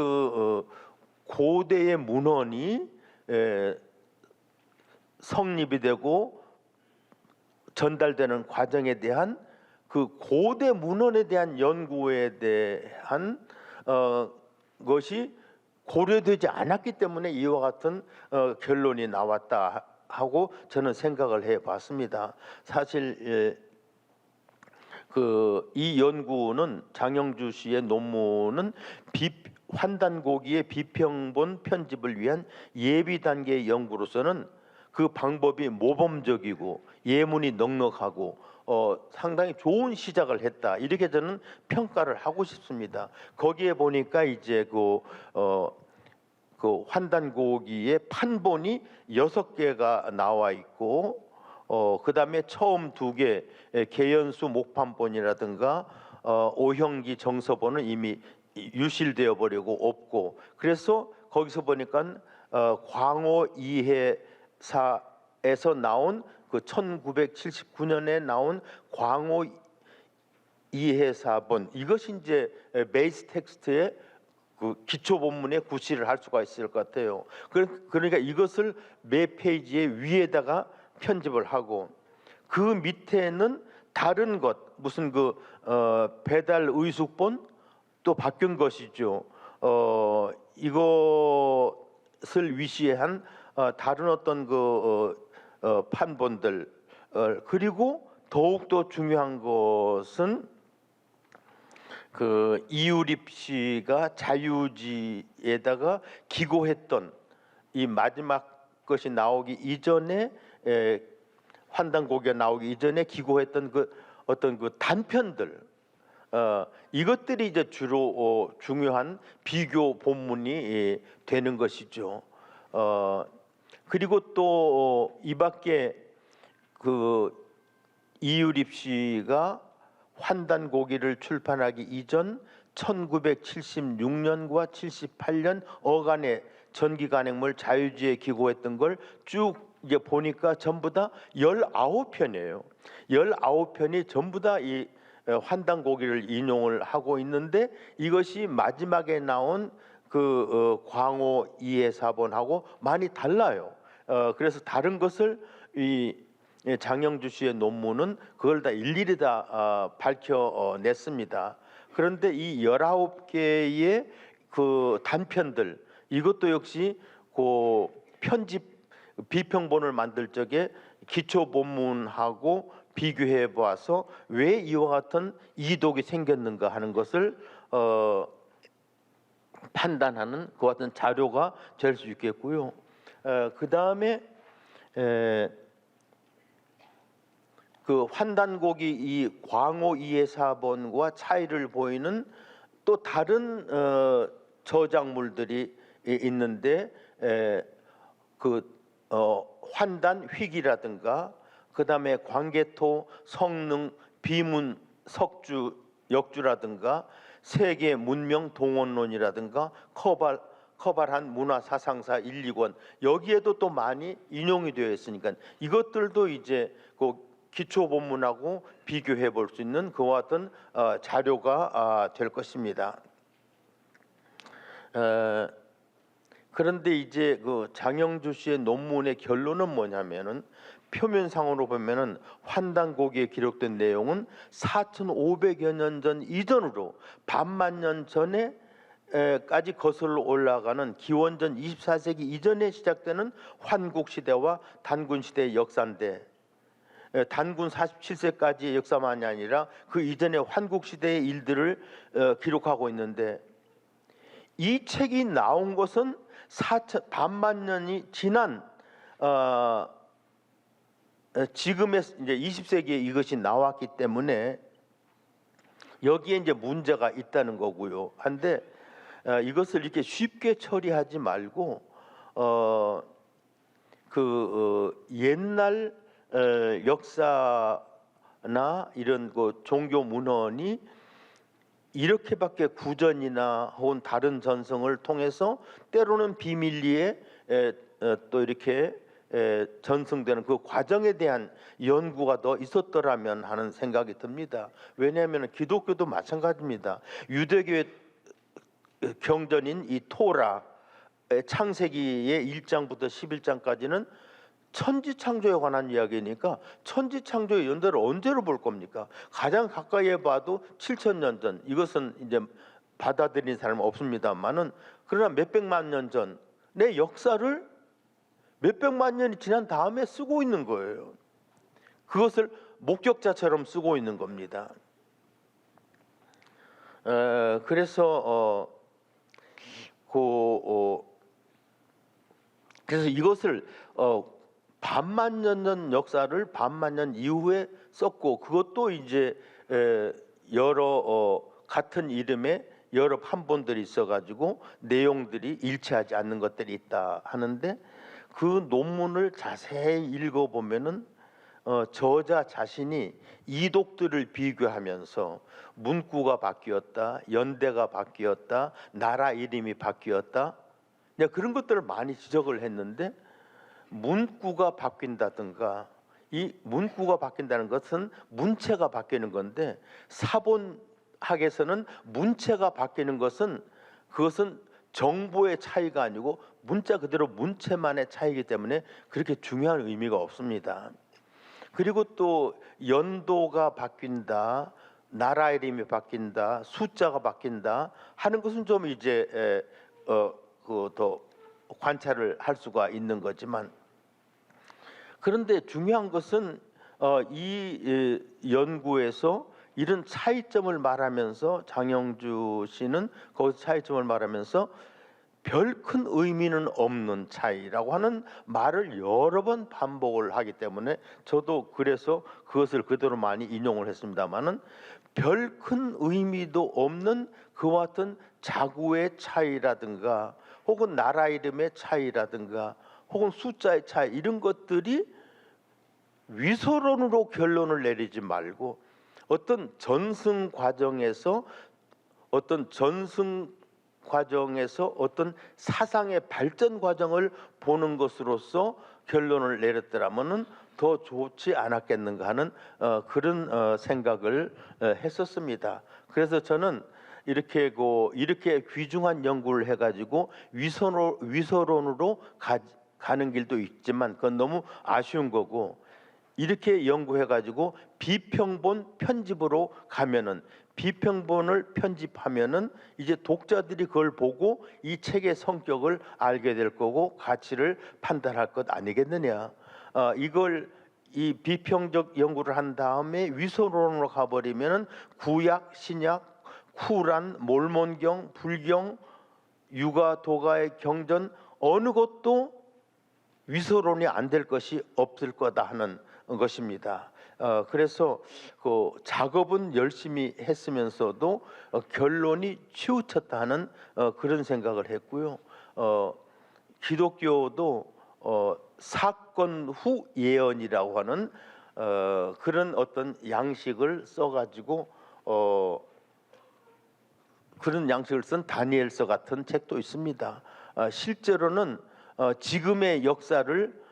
고대의 문헌이 성립이 되고 전달되는 과정에 대한 그 고대 문헌에 대한 연구에 대한 것이 고려되지 않았기 때문에 이와 같은 결론이 나왔다 하고 저는 생각을 해봤습니다. 사실 이 연구는, 장영주 씨의 논문은 환단고기의 비평본 편집을 위한 예비 단계의 연구로서는 그 방법이 모범적이고 예문이 넉넉하고 상당히 좋은 시작을 했다, 이렇게 저는 평가를 하고 싶습니다. 거기에 보니까 이제 그 환단고기의 판본이 6개가 나와 있고, 그 다음에 처음 2개 계연수 목판본이라든가 오형기 정서본은 이미 유실되어 버리고 없고, 그래서 거기서 보니까 광호 이해사에서 나온 그 1979년에 나온 광호 이해사본, 이것이 이제 베이스 텍스트의 그 기초 본문에 구실을 할 수가 있을 것 같아요. 그러니까 이것을 매 페이지에 위에다가 편집을 하고, 그 밑에는 다른 것, 무슨 배달 의숙본 또 바뀐 것이죠. 이것을 위시한 다른 어떤 판본들, 그리고 더욱더 중요한 것은 이유립 씨가 자유지에다가 기고했던 이 마지막 것이 나오기 이전에, 환단고기가 나오기 이전에 기고했던 어떤 그 단편들 이것들이 이제 주로 중요한 비교 본문이 되는 것이죠. 그리고 또 이 밖에 그 이유립 씨가 환단고기를 출판하기 이전 1976년과 78년 어간의 전기간행물 자유주의에 기고했던 걸 쭉 이제 보니까 전부 다 19편이에요. 19편이 전부 다 이 환단고기를 인용을 하고 있는데 이것이 마지막에 나온 그 광호 이해사본하고 많이 달라요. 그래서 다른 것을 이 장영주 씨의 논문은 그걸 다 일일이 다 밝혀냈습니다. 그런데 이 19개의 그 단편들 이것도 역시 그 편집 비평본을 만들 적에 기초 본문하고 비교해 보아서 왜 이와 같은 이독이 생겼는가 하는 것을 판단하는 그 같은 자료가 될 수 있겠고요. 그 다음에 그 환단고기 이 광호 이해사본과 차이를 보이는 또 다른 저작물들이 있는데 환단 휘기라든가 그 다음에 광개토 성능 비문 석주 역주라든가 세계 문명 동원론이라든가 커발한 문화 사상사 1, 2권 여기에도 또 많이 인용이 되어 있으니까 이것들도 이제 그 기초 본문하고 비교해 볼 수 있는 그와 같은 자료가 될 것입니다. 그런데 이제 그 장영주 씨의 논문의 결론은 뭐냐면은 표면상으로 보면은 환단고기에 기록된 내용은 4,500여 년 전 이전으로 반만 년 전에까지 거슬러 올라가는 기원전 24세기 이전에 시작되는 환국 시대와 단군 시대의 역사인데 단군 47세까지의 역사만이 아니라 그 이전의 환국 시대의 일들을 기록하고 있는데 이 책이 나온 것은 반만 년이 지난 지금의 이제 20세기에 이것이 나왔기 때문에 여기에 이제 문제가 있다는 거고요. 한데 이것을 이렇게 쉽게 처리하지 말고 옛날 역사나 이런 그 종교 문헌이 이렇게밖에 구전이나 혹은 다른 전성을 통해서 때로는 비밀리에 또 이렇게 전승되는 그 과정에 대한 연구가 더 있었더라면 하는 생각이 듭니다. 왜냐하면 기독교도 마찬가지입니다. 유대교의 경전인 이 토라 창세기의 1장부터 11장까지는 천지창조에 관한 이야기니까 천지창조의 연대를 언제로 볼 겁니까? 가장 가까이에 봐도 7,000년 전. 이것은 이제 받아들이는 사람은 없습니다만은 그러나 몇백만 년 전의 역사를 몇백만 년이 지난 다음에 쓰고 있는 거예요. 그것을 목격자처럼 쓰고 있는 겁니다. 그래서 그래서 이것을 반만 년 전 역사를 반만 년 이후에 썼고 그것도 이제 여러 같은 이름의 여러 판본들이 있어가지고 내용들이 일치하지 않는 것들이 있다 하는데 그 논문을 자세히 읽어보면은 저자 자신이 이독들을 비교하면서 문구가 바뀌었다, 연대가 바뀌었다, 나라 이름이 바뀌었다, 그런 것들을 많이 지적을 했는데 문구가 바뀐다든가 이 문구가 바뀐다는 것은 문체가 바뀌는 건데 사본학에서는 문체가 바뀌는 것은 그것은 정보의 차이가 아니고 문자 그대로 문체만의 차이이기 때문에 그렇게 중요한 의미가 없습니다. 그리고 또 연도가 바뀐다, 나라 이름이 바뀐다, 숫자가 바뀐다 하는 것은 좀 이제 더 관찰을 할 수가 있는 거지만 그런데 중요한 것은 이 연구에서 이런 차이점을 말하면서 장영주 씨는 거기서 차이점을 말하면서 별 큰 의미는 없는 차이라고 하는 말을 여러 번 반복을 하기 때문에 저도 그래서 그것을 그대로 많이 인용을 했습니다마는 별 큰 의미도 없는 그와 같은 자구의 차이라든가 혹은 나라 이름의 차이라든가 혹은 숫자의 차이 이런 것들이 위서론으로 결론을 내리지 말고 어떤 전승 과정에서 어떤 사상의 발전 과정을 보는 것으로서 결론을 내렸더라면은 더 좋지 않았겠는가 하는 그런 생각을 했었습니다. 그래서 저는 이렇게 귀중한 연구를 해가지고 위서론으로 가는 길도 있지만 그건 너무 아쉬운 거고, 이렇게 연구해가지고 비평본 편집으로 가면은 비평본을 편집하면은 이제 독자들이 그걸 보고 이 책의 성격을 알게 될 거고 가치를 판단할 것 아니겠느냐. 이걸 이 비평적 연구를 한 다음에 위서론으로 가버리면은 구약, 신약, 쿠란, 몰몬경, 불경, 유가, 도가의 경전 어느 것도 위서론이 안 될 것이 없을 거다 하는 것입니다. 그래서 그 작업은 열심히 했으면서도 결론이 치우쳤다 하는 그런 생각을 했고요. 기독교도 사건 후 예언이라고 하는 그런 어떤 양식을 써가지고 그런 양식을 쓴 다니엘서 같은 책도 있습니다. 실제로는 지금의 역사를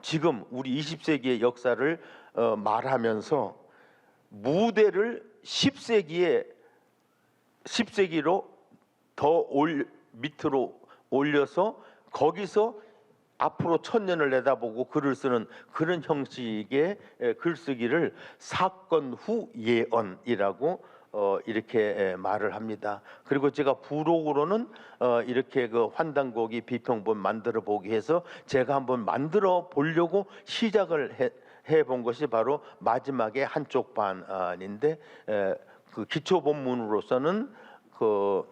지금 우리 20세기의 역사를 말하면서 무대를 10세기로 더 밑으로 올려서 거기서 앞으로 1000년을 내다보고 글을 쓰는 그런 형식의 글쓰기를 사건 후 예언이라고 이렇게 말을 합니다. 그리고 제가 부록으로는 이렇게 그 환단고기 비평본 만들어 보기 해서 제가 한번 만들어 보려고 시작을 해본 것이 바로 마지막에 한쪽 반인데 그 기초 본문으로서는 그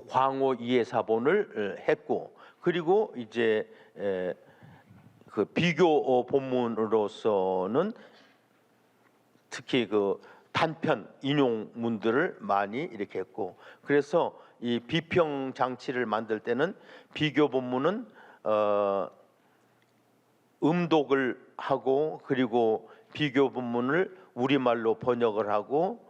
광호 이해사본을 했고, 그리고 이제 그 비교 본문으로서는 특히 그 단편 인용문들을 많이 이렇게 했고, 그래서 이 비평 장치를 만들 때는 비교 본문은 음독을 하고 그리고 비교 본문을 우리말로 번역을 하고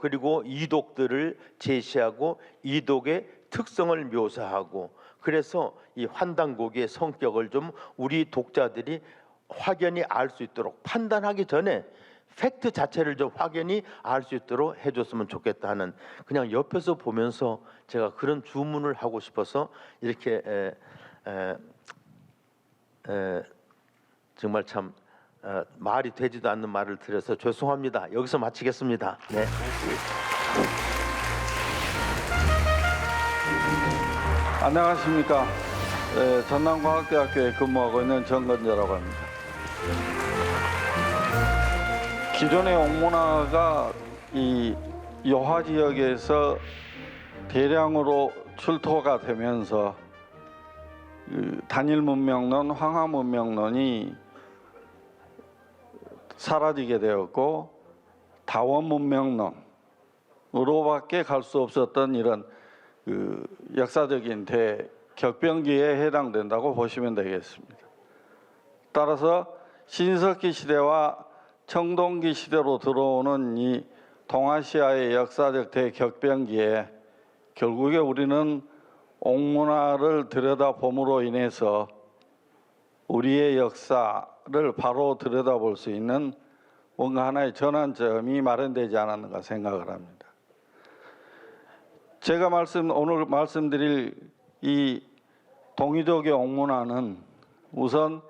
그리고 이독들을 제시하고 이독의 특성을 묘사하고, 그래서 이 환단고기의 성격을 좀 우리 독자들이 확연히 알 수 있도록 판단하기 전에 팩트 자체를 좀 확연히 알 수 있도록 해줬으면 좋겠다 하는, 그냥 옆에서 보면서 제가 그런 주문을 하고 싶어서 이렇게 정말 참 말이 되지도 않는 말을 드려서 죄송합니다. 여기서 마치겠습니다. 네. 안녕하십니까. 전남과학대학교에 근무하고 있는 정건재라고 합니다. 기존의 옥문화가 이 여화 지역에서 대량으로 출토가 되면서 단일 문명론, 황화 문명론이 사라지게 되었고 다원 문명론으로밖에 갈 수 없었던 이런 역사적인 대격변기에 해당된다고 보시면 되겠습니다. 따라서 신석기 시대와 청동기 시대로 들어오는 이 동아시아의 역사적 대격변기에 결국에 우리는 옥문화를 들여다봄으로 인해서 우리의 역사를 바로 들여다볼 수 있는 뭔가 하나의 전환점이 마련되지 않았는가 생각을 합니다. 제가 오늘 말씀드릴 이 동이족의 옥문화는 우선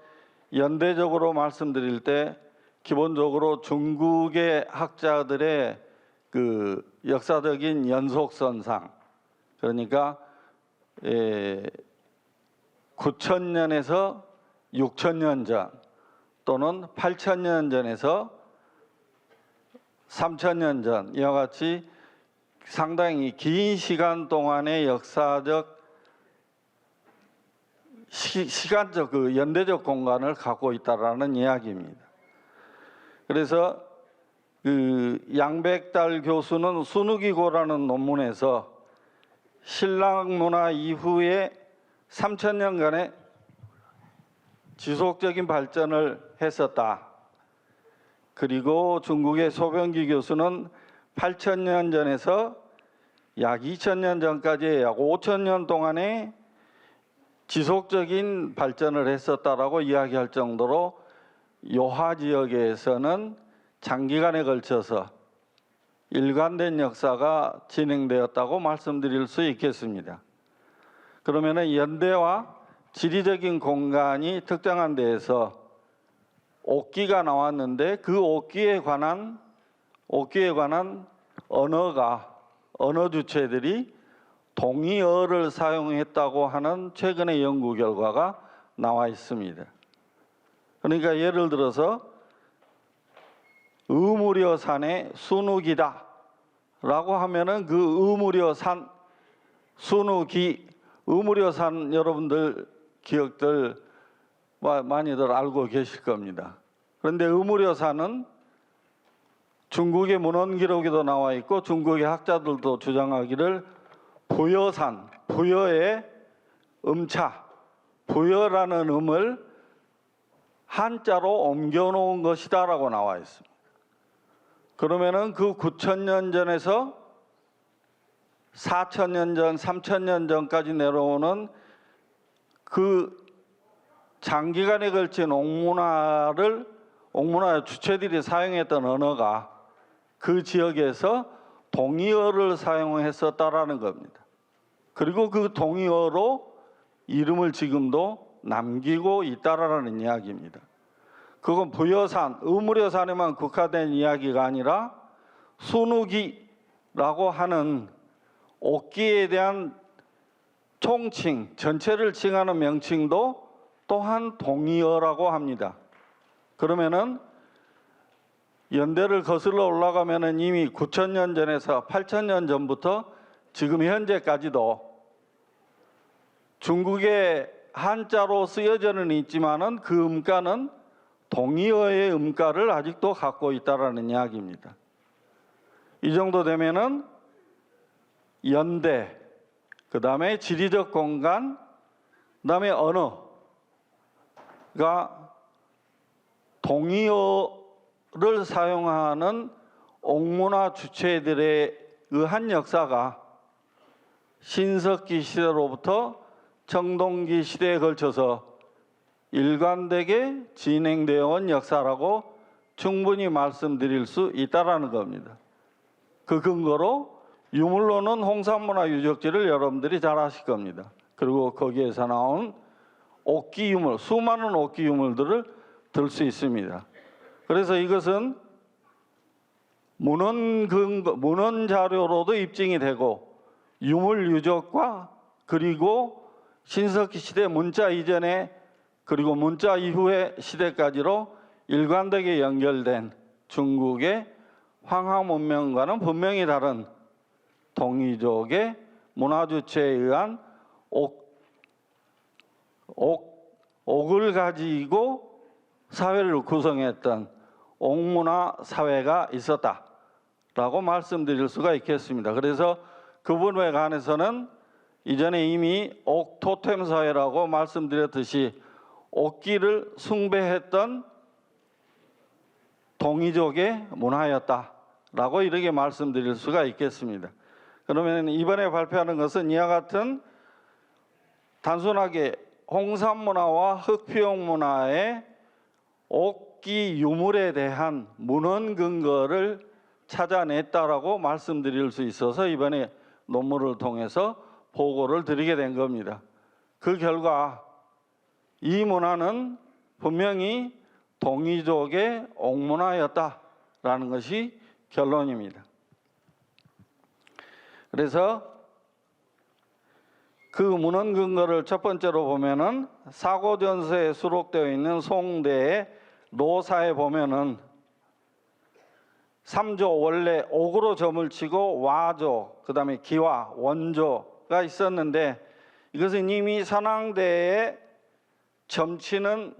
연대적으로 말씀드릴 때 기본적으로 중국의 학자들의 그 역사적인 연속선상, 그러니까 9,000년에서 6,000년 전 또는 8,000년 전에서 3,000년 전 이와 같이 상당히 긴 시간 동안의 역사적 시간적 그 연대적 공간을 갖고 있다라는 이야기입니다. 그래서 그 양백달 교수는 순우기고라는 논문에서 신라 문화 이후에 3000년간의 지속적인 발전을 했었다. 그리고 중국의 소병기 교수는 8000년 전에서 약 2000년 전까지 약 5000년 동안의 지속적인 발전을 했었다라고 이야기할 정도로 요하 지역에서는 장기간에 걸쳐서 일관된 역사가 진행되었다고 말씀드릴 수 있겠습니다. 그러면은 연대와 지리적인 공간이 특정한 데에서 옥기가 나왔는데 그 옥기에 관한 언어 주체들이 동의어를 사용했다고 하는 최근의 연구 결과가 나와 있습니다. 그러니까 예를 들어서 의무려산의 순우기다 라고 하면은 그 의무려산, 순우기, 의무려산 여러분들 기억들 많이들 알고 계실 겁니다. 그런데 의무려산은 중국의 문헌 기록에도 나와 있고 중국의 학자들도 주장하기를 부여산, 부여의 음차, 부여라는 음을 한자로 옮겨놓은 것이다라고 나와 있습니다. 그러면은 그 9000년 전에서 4000년 전, 3000년 전까지 내려오는 그 장기간에 걸친 옥문화 주체들이 사용했던 언어가 그 지역에서 동의어를 사용했었다라는 겁니다. 그리고 그 동의어로 이름을 지금도 남기고 있다라는 이야기입니다. 그건 부여산, 의무려산에만 국한된 이야기가 아니라 순우기라고 하는 옥기에 대한 총칭, 전체를 칭하는 명칭도 또한 동의어라고 합니다. 그러면은 연대를 거슬러 올라가면은 이미 9000년 전에서 8000년 전부터 지금 현재까지도 중국의 한자로 쓰여져는 있지만은 그 음가는 동의어의 음가를 아직도 갖고 있다라는 이야기입니다. 이 정도 되면은 연대, 그 다음에 지리적 공간, 그 다음에 언어가 동의어를 사용하는 옥문화 주체들에 의한 역사가 신석기 시대로부터 청동기 시대에 걸쳐서 일관되게 진행되어 온 역사라고 충분히 말씀드릴 수 있다라는 겁니다. 그 근거로 유물로는 홍산문화 유적지를 여러분들이 잘 아실 겁니다. 그리고 거기에서 나온 옥기 유물, 수많은 옥기 유물들을 들 수 있습니다. 그래서 이것은 문헌 자료로도 입증이 되고 유물 유적과 그리고 신석기 시대 문자 이전에 그리고 문자 이후의 시대까지로 일관되게 연결된 중국의 황하 문명과는 분명히 다른 동이족의 문화 주체에 의한 옥을 가지고 사회를 구성했던 옥문화 사회가 있었다라고 말씀드릴 수가 있겠습니다. 그래서 그 부분에 관해서는 이전에 이미 옥 토템 사회라고 말씀드렸듯이 옥기를 숭배했던 동이족의 문화였다라고 이렇게 말씀드릴 수가 있겠습니다. 그러면 이번에 발표하는 것은 이와 같은 단순하게 홍산 문화와 흑피용 문화의 옥기 유물에 대한 문헌 근거를 찾아냈다라고 말씀드릴 수 있어서 이번에 논문을 통해서 보고를 드리게 된 겁니다. 그 결과 이 문화는 분명히 동이족의 옥문화였다라는 것이 결론입니다. 그래서 그 문헌 근거를 첫 번째로 보면은 사고전서에 수록되어 있는 송대의 노사에 보면은 삼조 원래 옥으로 점을 치고 와조, 그다음에 기와, 원조가 있었는데 이것은 이미 선왕대에 점치는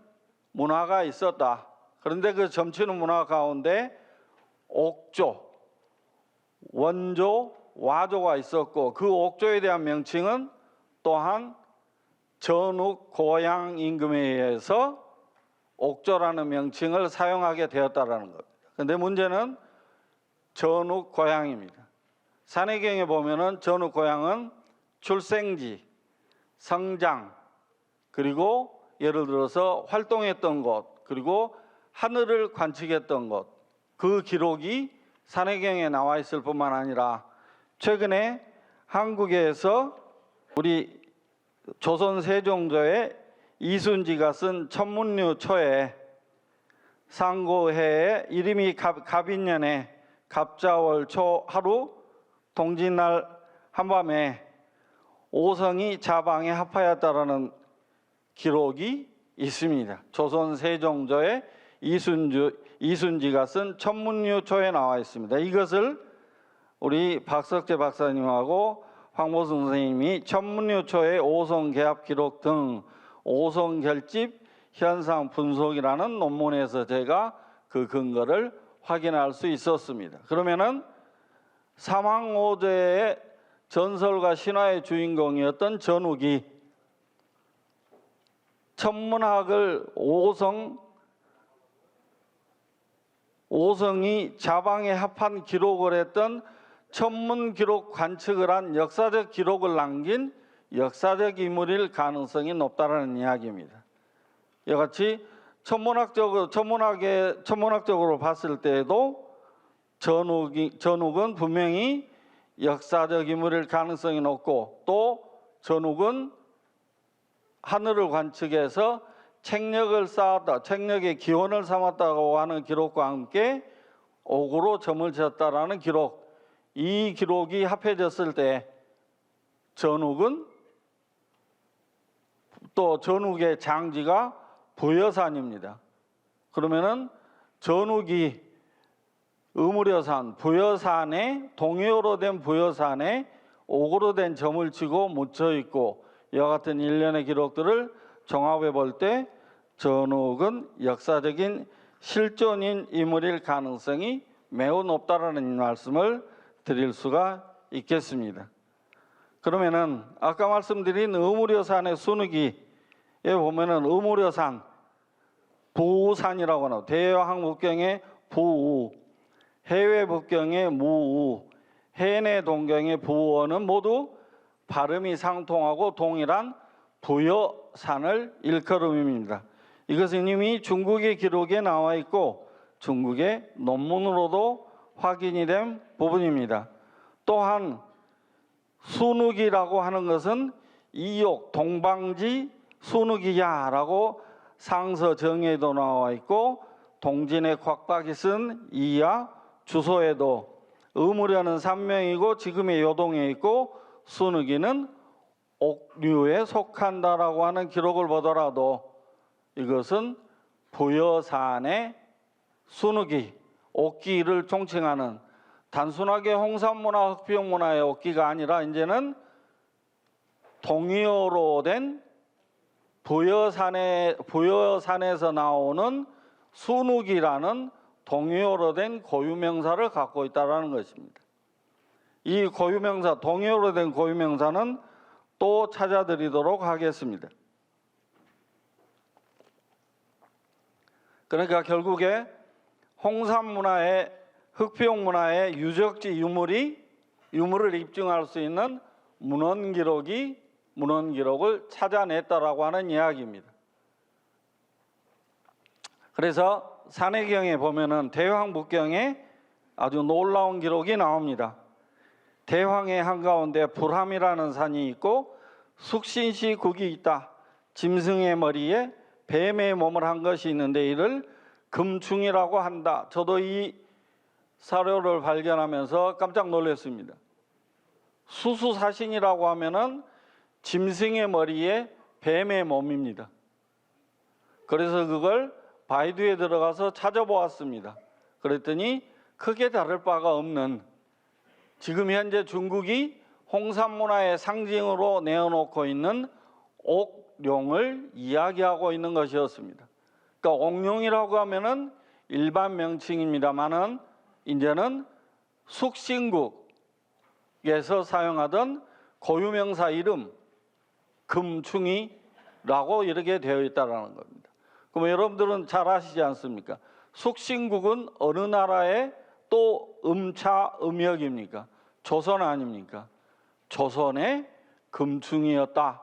문화가 있었다. 그런데 그 점치는 문화 가운데 옥조, 원조, 와조가 있었고 그 옥조에 대한 명칭은 또한 전욱 고양 임금에 의해서 옥조라는 명칭을 사용하게 되었다라는 겁니다. 그런데 문제는 전욱 고양입니다. 산해경에 보면은 전욱 고양은 출생지, 성장, 그리고 예를 들어서 활동했던 곳, 그리고 하늘을 관측했던 곳, 그 기록이 산해경에 나와 있을 뿐만 아니라 최근에 한국에서 우리 조선 세종조의 이순지가 쓴 천문류초에 상고해에 이름이 갑인년에 갑자월 초 하루 동짓날 한밤에 오성이 자방에 합하였다라는 기록이 있습니다. 조선 세종조의 이순지가 쓴 천문류초에 나와 있습니다. 이것을 우리 박석재 박사님하고 황보승 선생님이 천문류초의 오성개합 기록 등 오성결집 현상 분석이라는 논문에서 제가 그 근거를 확인할 수 있었습니다. 그러면은 사망오제의 전설과 신화의 주인공이었던 전욱이 천문학을 오성이 자방에 합한 기록을 했던 천문 기록 관측을 한 역사적 기록을 남긴 역사적 인물일 가능성이 높다라는 이야기입니다. 이같이 천문학적으로 봤을 때에도 전욱은 분명히 역사적 인물일 가능성이 높고 또 전욱은 하늘을 관측해서 책력을 쌓았다, 책력의 기원을 삼았다고 하는 기록과 함께 옥으로 점을 지었다라는 기록, 이 기록이 합해졌을 때 전욱은 또 전욱의 장지가 부여산입니다. 그러면은 전욱이 의무려산, 부여산에 동요로 된 부여산에 옥으로 된 점을 치고 묻혀 있고 이와 같은 일련의 기록들을 종합해 볼 때 전욱은 역사적인 실존인 인물일 가능성이 매우 높다라는 말씀을 드릴 수가 있겠습니다. 그러면은 아까 말씀드린 의무려산의 순우기에 보면은 의무려산 부우산이라고 하나 대여항 북경의 부우, 해외 북경의 무우, 해내 동경의 부어는 모두 발음이 상통하고 동일한 부여산을 일컬음입니다. 이것은 이미 중국의 기록에 나와 있고 중국의 논문으로도 확인이 된 부분입니다. 또한 순우기라고 하는 것은 이욕 동방지 순우기야라고 상서 정에도 나와 있고 동진의 곽박이 쓴 이야 주소에도 의무려는 산명이고 지금의 요동에 있고 순우기는 옥류에 속한다라고 하는 기록을 보더라도 이것은 부여산의 순우기, 옥기를 총칭하는 단순하게 홍산문화, 흑비용문화의 옥기가 아니라 이제는 동의어로 된 부여산에서 나오는 순우기라는 동의어로 된 고유명사를 갖고 있다는 것입니다. 이 고유명사, 동의어로 된 고유명사는 또 찾아드리도록 하겠습니다. 그러니까 결국에 홍산문화의 흑비용문화의 유적지 유물을 입증할 수 있는 문헌기록을 찾아냈다라고 하는 이야기입니다. 그래서 산해경에 보면은 대황 북경에 아주 놀라운 기록이 나옵니다. 대황의 한가운데 불함이라는 산이 있고 숙신시 국이 있다. 짐승의 머리에 뱀의 몸을 한 것이 있는데 이를 금충이라고 한다. 저도 이 사료를 발견하면서 깜짝 놀랐습니다. 수수사신이라고 하면은 짐승의 머리에 뱀의 몸입니다. 그래서 그걸 바이두에 들어가서 찾아보았습니다. 그랬더니 크게 다를 바가 없는, 지금 현재 중국이 홍산 문화의 상징으로 내어놓고 있는 옥룡을 이야기하고 있는 것이었습니다. 그러니까 옥룡이라고 하면은 일반 명칭입니다만은 이제는 숙신국에서 사용하던 고유명사 이름 금충이라고 이렇게 되어 있다라는 겁니다. 그럼 여러분들은 잘 아시지 않습니까? 숙신국은 어느 나라의 또 음차 음역입니까? 조선 아닙니까? 조선의 금충이었다라고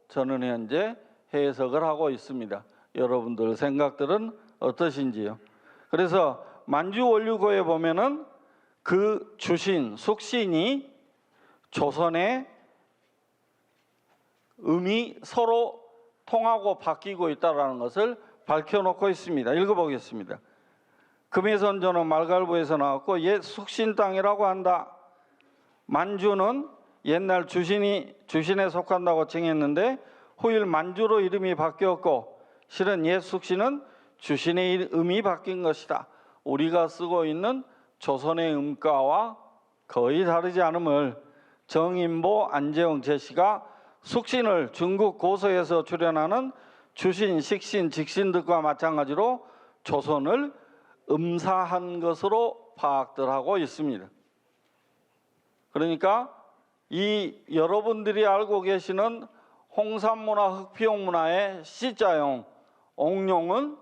저는 현재 해석을 하고 있습니다. 여러분들 생각들은 어떠신지요? 그래서 만주원류고에 보면은 그 주신 숙신이 조선의 음이 서로 통하고 바뀌고 있다는 것을 밝혀놓고 있습니다. 읽어보겠습니다. 금해선조는 말갈부에서 나왔고 옛 숙신 땅이라고 한다. 만주는 옛날 주신에 속한다고 정했는데 후일 만주로 이름이 바뀌었고 실은 옛 숙신은 주신의 음이 바뀐 것이다. 우리가 쓰고 있는 조선의 음가와 거의 다르지 않음을 정인보, 안재홍, 제시가 숙신을 중국 고서에서 출현하는 주신, 식신, 직신 등과 마찬가지로 조선을 음사한 것으로 파악들 하고 있습니다. 그러니까 이 여러분들이 알고 계시는 홍산문화, 흑피용문화의 C자용 옥룡은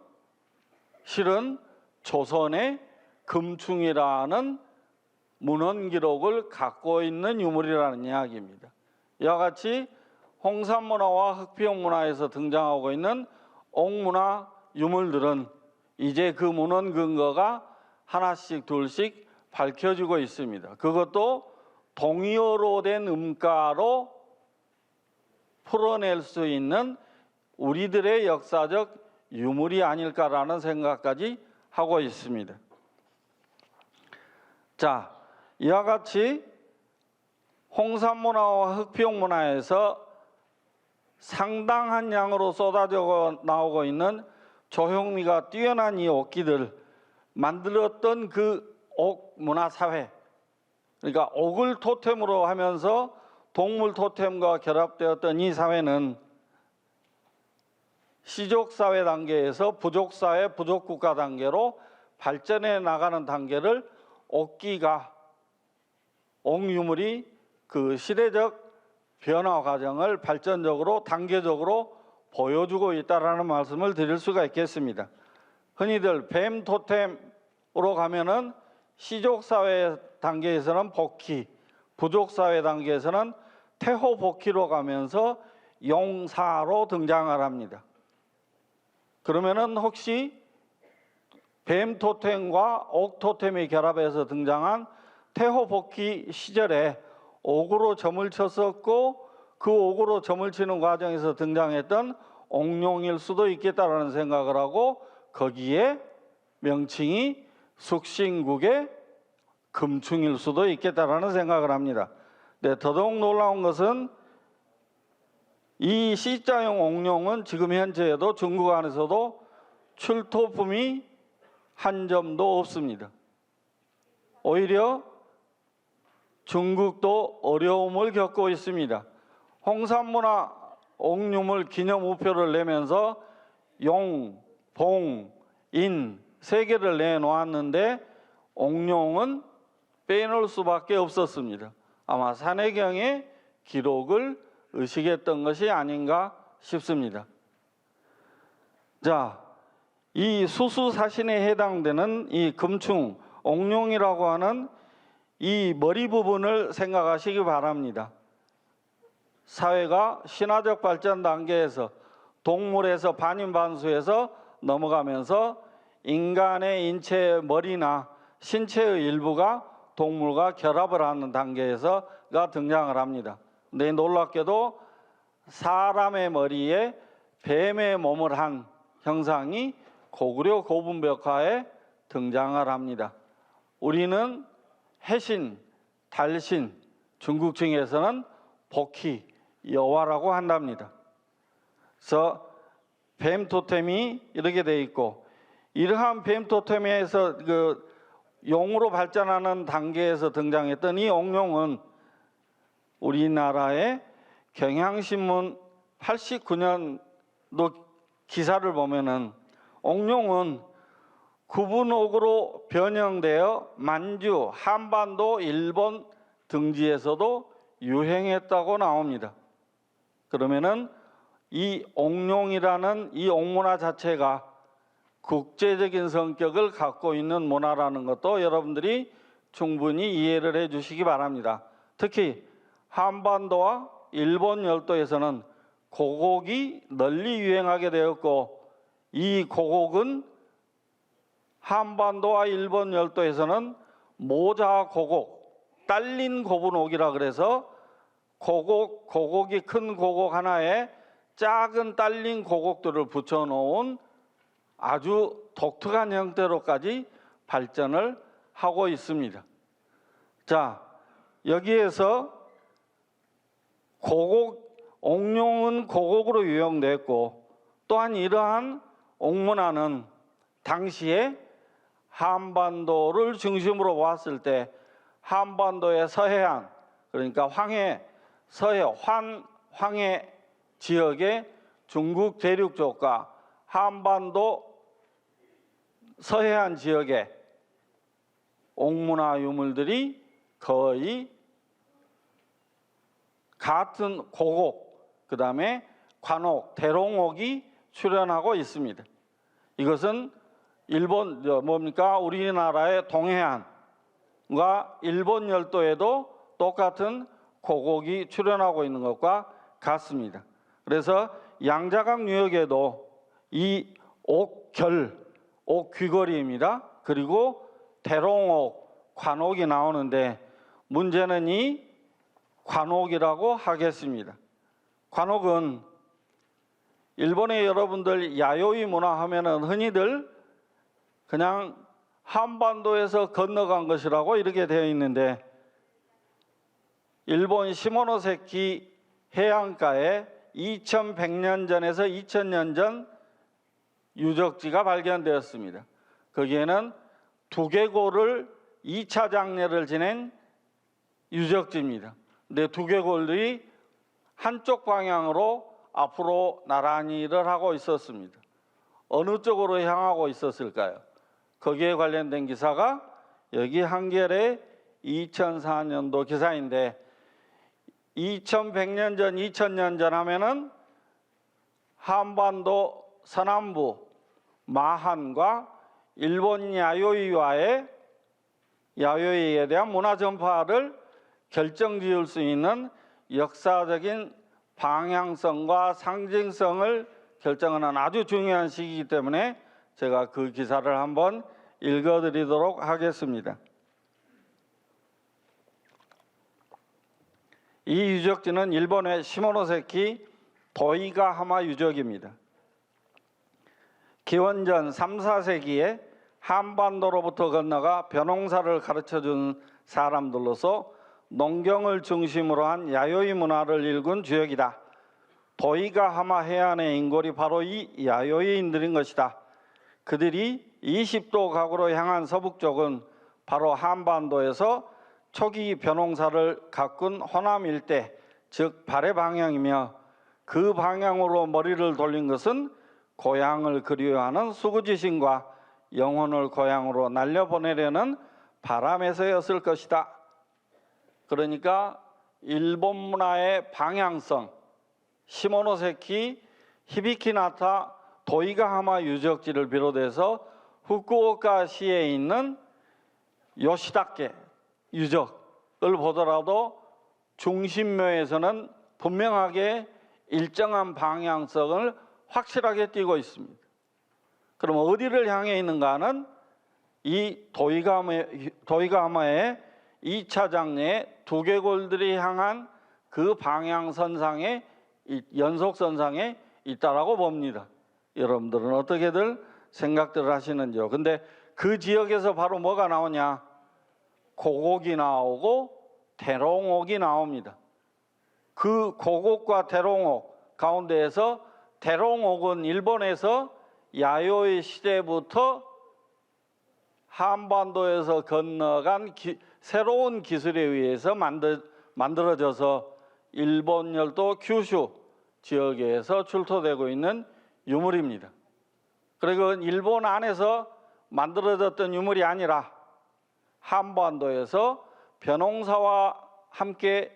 실은 조선의 금충이라는 문헌 기록을 갖고 있는 유물이라는 이야기입니다. 이와 같이 홍산문화와 흑피용문화에서 등장하고 있는 옥문화 유물들은 이제 그 문헌 근거가 하나씩 둘씩 밝혀지고 있습니다. 그것도 동의어로 된 음가로 풀어낼 수 있는 우리들의 역사적 유물이 아닐까라는 생각까지 하고 있습니다. 자, 이와 같이 홍산문화와 흑피용문화에서 상당한 양으로 쏟아져 나오고 있는 조형미가 뛰어난 이 옥기들, 만들었던 그 옥 문화사회, 그러니까 옥을 토템으로 하면서 동물 토템과 결합되었던 이 사회는 시족사회 단계에서 부족사회, 부족국가 단계로 발전해 나가는 단계를 옥기가, 옥유물이 그 시대적 변화 과정을 발전적으로 단계적으로 보여주고 있다라는 말씀을 드릴 수가 있겠습니다. 흔히들 뱀 토템으로 가면은 시족사회 단계에서는 복희, 부족사회 단계에서는 태호복희로 가면서 용사로 등장을 합니다. 그러면은 혹시 뱀 토템과 옥 토템이 결합해서 등장한 태호복희 시절에 옥으로 점을 쳤었고 그 옥으로 점을 치는 과정에서 등장했던 옥룡일 수도 있겠다라는 생각을 하고 거기에 명칭이 숙신국의 금충일 수도 있겠다라는 생각을 합니다. 네, 더더욱 놀라운 것은 이 C자형 옥룡은 지금 현재에도 중국 안에서도 출토품이 한 점도 없습니다. 오히려 중국도 어려움을 겪고 있습니다. 홍산문화 옥유물 기념 우표를 내면서 용, 봉, 인 세 개를 내놓았는데 옥룡은 빼놓을 수밖에 없었습니다. 아마 산해경의 기록을 의식했던 것이 아닌가 싶습니다. 자, 이 수수사신에 해당되는 이 금충, 옥룡이라고 하는 이 머리 부분을 생각하시기 바랍니다. 사회가 신화적 발전 단계에서 동물에서 반인반수에서 넘어가면서 인간의 인체의 머리나 신체의 일부가 동물과 결합을 하는 단계에서가 등장을 합니다. 근데 놀랍게도 사람의 머리에 뱀의 몸을 한 형상이 고구려 고분벽화에 등장을 합니다. 우리는 해신, 달신, 중국층에서는 복희, 여화라고 한답니다. 그래서 뱀 토템이 이렇게 되어 있고 이러한 뱀 토템에서 그 용으로 발전하는 단계에서 등장했던 이 옥룡은 우리나라의 경향신문 89년도 기사를 보면은 옥룡은 구분옥으로 변형되어 만주, 한반도, 일본 등지에서도 유행했다고 나옵니다. 그러면은 이 옥룡이라는 이 옥문화 자체가 국제적인 성격을 갖고 있는 문화라는 것도 여러분들이 충분히 이해를 해 주시기 바랍니다. 특히 한반도와 일본 열도에서는 고곡이 널리 유행하게 되었고, 이 고곡은 한반도와 일본 열도에서는 모자 고곡, 딸린 고분옥이라 그래서 고곡이 큰 고곡 하나에 작은 딸린 고곡들을 붙여놓은 아주 독특한 형태로까지 발전을 하고 있습니다. 자, 여기에서 옥룡은 고곡으로 유형됐고, 또한 이러한 옥문화는 당시에 한반도를 중심으로 보았을 때 한반도의 서해안, 그러니까 황해 지역의 중국 대륙 쪽과 한반도 서해안 지역의 옥문화 유물들이 거의 같은 고곡, 그 다음에 관옥, 대롱옥이 출현하고 있습니다. 이것은 우리나라의 동해안과 일본 열도에도 똑같은 고곡이 출현하고 있는 것과 같습니다. 그래서 양자강 유역에도 이 옥귀걸이입니다. 그리고 대롱옥, 관옥이 나오는데, 문제는 이 관옥이라고 하겠습니다. 관옥은 일본의 여러분들 야요이 문화 하면은 흔히들 그냥 한반도에서 건너간 것이라고 이렇게 되어 있는데, 일본 시모노세키 해안가에 2100년 전에서 2000년 전 유적지가 발견되었습니다. 거기에는 두개골을 2차 장례를 지낸 유적지입니다. 근데 두개골들이 한쪽 방향으로 앞으로 나란히 일을 하고 있었습니다. 어느 쪽으로 향하고 있었을까요? 거기에 관련된 기사가 여기 한겨레 2004년도 기사인데, 2100년 전, 2000년 전 하면은 한반도 서남부 마한과 일본 야요이에 대한 문화 전파를 결정지을 수 있는 역사적인 방향성과 상징성을 결정하는 아주 중요한 시기이기 때문에 제가 그 기사를 한번 읽어드리도록 하겠습니다. 이 유적지는 일본의 시모노세키 도이가하마 유적입니다. 기원전 3, 4세기에 한반도로부터 건너가 벼농사를 가르쳐준 사람들로서 농경을 중심으로 한 야요이 문화를 일군 지역이다. 도이가하마 해안의 인골이 바로 이 야요이인들인 것이다. 그들이 20도 각으로 향한 서북쪽은 바로 한반도에서 초기 벼농사를 가꾼 호남 일대, 즉 발해 방향이며, 그 방향으로 머리를 돌린 것은 고향을 그리워하는 수구지신과 영혼을 고향으로 날려보내려는 바람에서였을 것이다. 그러니까 일본 문화의 방향성, 시모노세키, 히비키나타, 도이가하마 유적지를 비롯해서 후쿠오카시에 있는 요시다케 유적을 보더라도 중심묘에서는 분명하게 일정한 방향성을 확실하게 띠고 있습니다. 그럼 어디를 향해 있는가는 이 도이가하마의 2차 장례의 두개골들이 향한 그 방향선상에, 연속선상에 있다라고 봅니다. 여러분들은 어떻게들 생각들을 하시는지요? 근데 그 지역에서 바로 뭐가 나오냐? 고곡이 나오고 대롱옥이 나옵니다. 그 고곡과 대롱옥 가운데에서 대롱옥은 일본에서 야요이 시대부터 한반도에서 건너간 새로운 기술에 의해서 만들어져서 일본 열도 큐슈 지역에서 출토되고 있는 유물입니다. 그리고 일본 안에서 만들어졌던 유물이 아니라 한반도에서 벼농사와 함께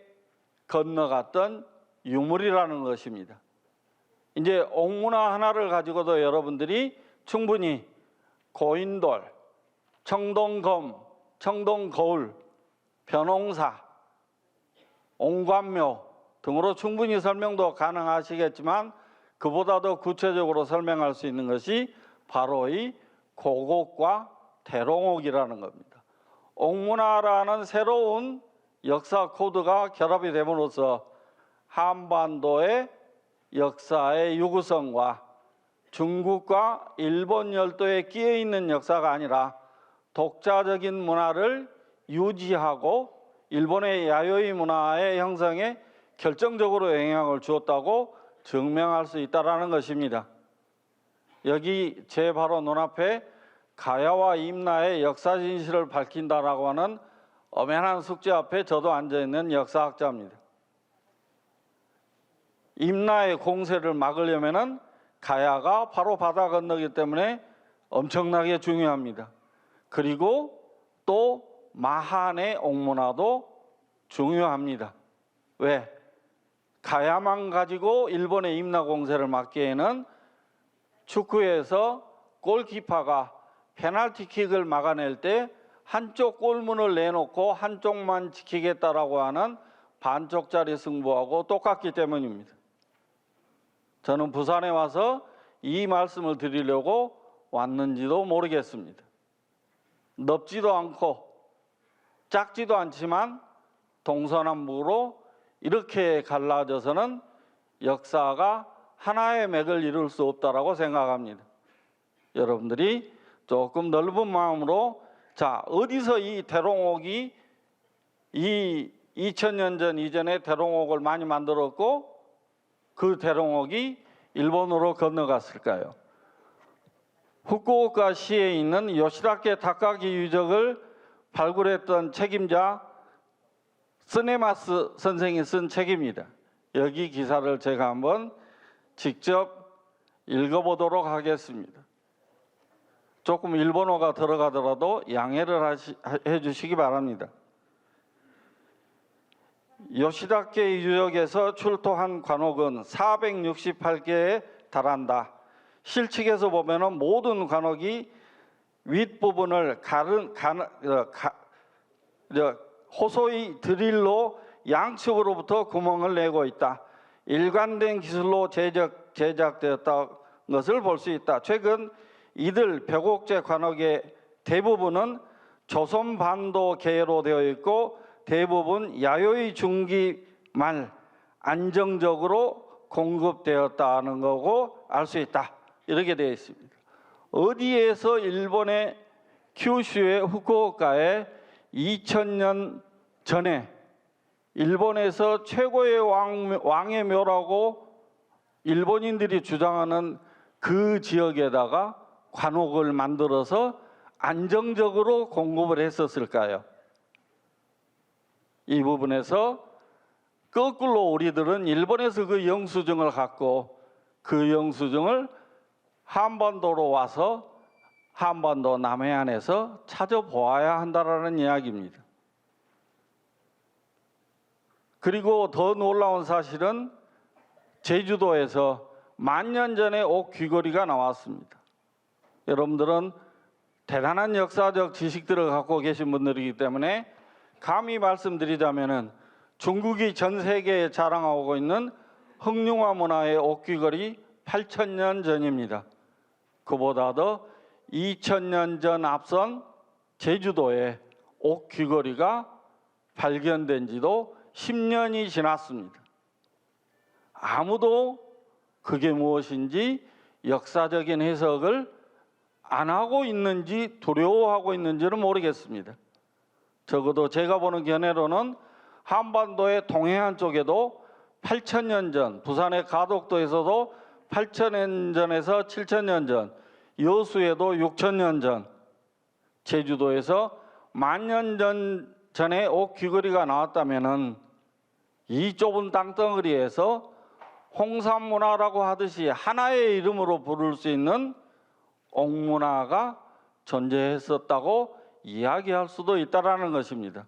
건너갔던 유물이라는 것입니다. 이제 옥문화 하나를 가지고도 여러분들이 충분히 고인돌, 청동검, 청동거울, 벼농사, 옹관묘 등으로 충분히 설명도 가능하시겠지만 그보다도 구체적으로 설명할 수 있는 것이 바로 이 고곡과 대롱옥이라는 겁니다. 옥문화라는 새로운 역사 코드가 결합이 됨으로써 한반도의 역사의 유구성과 중국과 일본 열도에 끼어 있는 역사가 아니라 독자적인 문화를 유지하고 일본의 야요이 문화의 형성에 결정적으로 영향을 주었다고 증명할 수 있다는 것입니다. 여기 제 바로 눈앞에 가야와 임나의 역사 진실을 밝힌다라고 하는 엄연한 숙제 앞에 저도 앉아있는 역사학자입니다. 임나의 공세를 막으려면은 가야가 바로 바다 건너기 때문에 엄청나게 중요합니다. 그리고 또 마한의 옥문화도 중요합니다. 왜? 가야만 가지고 일본의 임나 공세를 막기에는 축구에서 골키퍼가 페널티킥을 막아낼 때 한쪽 골문을 내놓고 한쪽만 지키겠다라고 하는 반쪽짜리 승부하고 똑같기 때문입니다. 저는 부산에 와서 이 말씀을 드리려고 왔는지도 모르겠습니다. 넓지도 않고 작지도 않지만 동서남북으로 이렇게 갈라져서는 역사가 하나의 맥을 이룰 수 없다라고 생각합니다. 여러분들이 조금 넓은 마음으로 자, 어디서 이 대롱옥이 이 2000년 전 이전에 대롱옥을 많이 만들었고 그 대롱옥이 일본으로 건너갔을까요? 후쿠오카시에 있는 요시다케 다카기 유적을 발굴했던 책임자 스네마스 선생이 쓴 책입니다. 여기 기사를 제가 한번 직접 읽어보도록 하겠습니다. 조금 일본어가 들어가더라도 양해를 해주시기 바랍니다. 요시다케 유적에서 출토한 관옥은 468개에 달한다. 실측에서 보면은 모든 관옥이 윗부분을 호소의 드릴로 양측으로부터 구멍을 내고 있다. 일관된 기술로 제작되었다는 것을 볼 수 있다. 최근 이들 벽옥제 관옥의 대부분은 조선반도 계로 되어 있고 대부분 야요이 중기 말 안정적으로 공급되었다는 거고 알 수 있다. 이렇게 되어 있습니다. 어디에서 일본의 큐슈의 후쿠오카에 2000년 전에 일본에서 최고의 왕의 묘라고 일본인들이 주장하는 그 지역에다가 관옥을 만들어서 안정적으로 공급을 했었을까요? 이 부분에서 거꾸로 우리들은 일본에서 그 영수증을 갖고 그 영수증을 한반도로 와서 한반도 남해안에서 찾아보아야 한다라는 이야기입니다. 그리고 더 놀라운 사실은 제주도에서 만년 전에 옥 귀걸이가 나왔습니다. 여러분들은 대단한 역사적 지식들을 갖고 계신 분들이기 때문에 감히 말씀드리자면은 중국이 전 세계에 자랑하고 있는 흑룡화 문화의 옥 귀걸이 8000년 전입니다. 그보다도 2000년 전 앞선 제주도에 옥 귀걸이가 발견된 지도 10년이 지났습니다. 아무도 그게 무엇인지 역사적인 해석을 안 하고 있는지 두려워하고 있는지는 모르겠습니다. 적어도 제가 보는 견해로는 한반도의 동해안 쪽에도 8000년 전, 부산의 가덕도에서도 8000년 전에서 7000년 전, 여수에도 6000년 전 제주도에서 만년 전에 옥 귀걸이가 나왔다면은 이 좁은 땅덩어리에서 홍산문화라고 하듯이 하나의 이름으로 부를 수 있는 옥문화가 존재했었다고 이야기할 수도 있다라는 것입니다.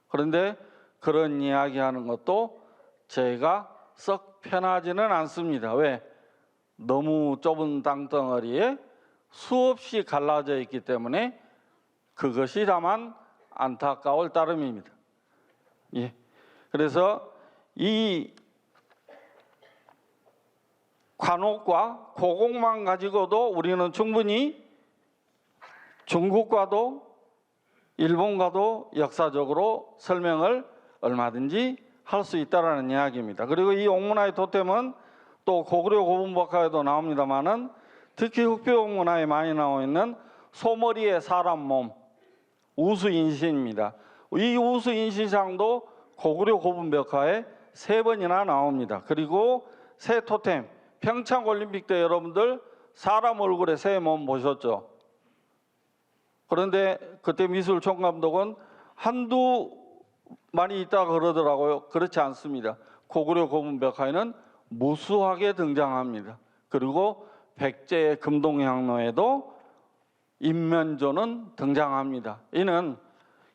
그런데 그런 이야기하는 것도 제가 썩 편하지는 않습니다. 왜? 너무 좁은 땅덩어리에 수없이 갈라져 있기 때문에 그것이 다만 안타까울 따름입니다. 예. 그래서 이 관옥과 고곡만 가지고도 우리는 충분히 중국과도 일본과도 역사적으로 설명을 얼마든지 할 수 있다라는 이야기입니다. 그리고 이 옥문화의 토템은 또 고구려 고분박하에도 나옵니다만은 특히 흑표 옥문화에 많이 나와 있는 소머리의 사람 몸 우수인신입니다. 이 우수인신상도 고구려 고분벽화에 3번이나 나옵니다. 그리고 새 토템 평창 올림픽 때 여러분들 사람 얼굴에 새 몸 보셨죠? 그런데 그때 미술 총감독은 한두 많이 있다 그러더라고요. 그렇지 않습니다. 고구려 고분벽화에는 무수하게 등장합니다. 그리고 백제의 금동향로에도 인면조는 등장합니다. 이는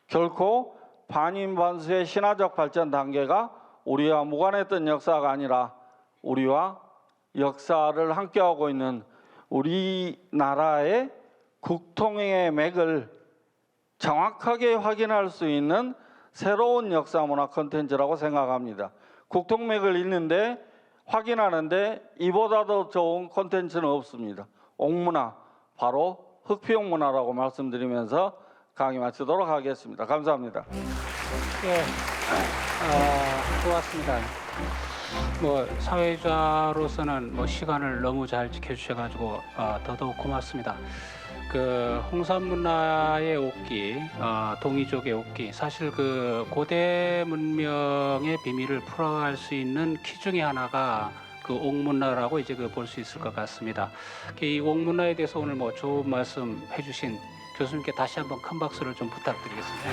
결코 반인반수의 신화적 발전 단계가 우리와 무관했던 역사가 아니라 우리와 역사를 함께하고 있는 우리나라의 국통의 맥을 정확하게 확인할 수 있는 새로운 역사문화 콘텐츠라고 생각합니다. 국통맥을 읽는데 확인하는데 이보다 더 좋은 콘텐츠는 없습니다. 옥문화, 바로 흑피옥문화라고 말씀드리면서 강의 마치도록 하겠습니다. 감사합니다. 예, 고맙습니다. 사회자로서는 시간을 너무 잘 지켜주셔가지고 더더욱 고맙습니다. 그 홍산문화의 옥기, 동이족의 옥기, 사실 그 고대 문명의 비밀을 풀어갈 수 있는 키 중에 하나가 그 옥문화라고 이제 볼 수 있을 것 같습니다. 이 옥문화에 대해서 오늘 좋은 말씀 해주신 교수님께 다시 한번 큰 박수를 좀 부탁드리겠습니다.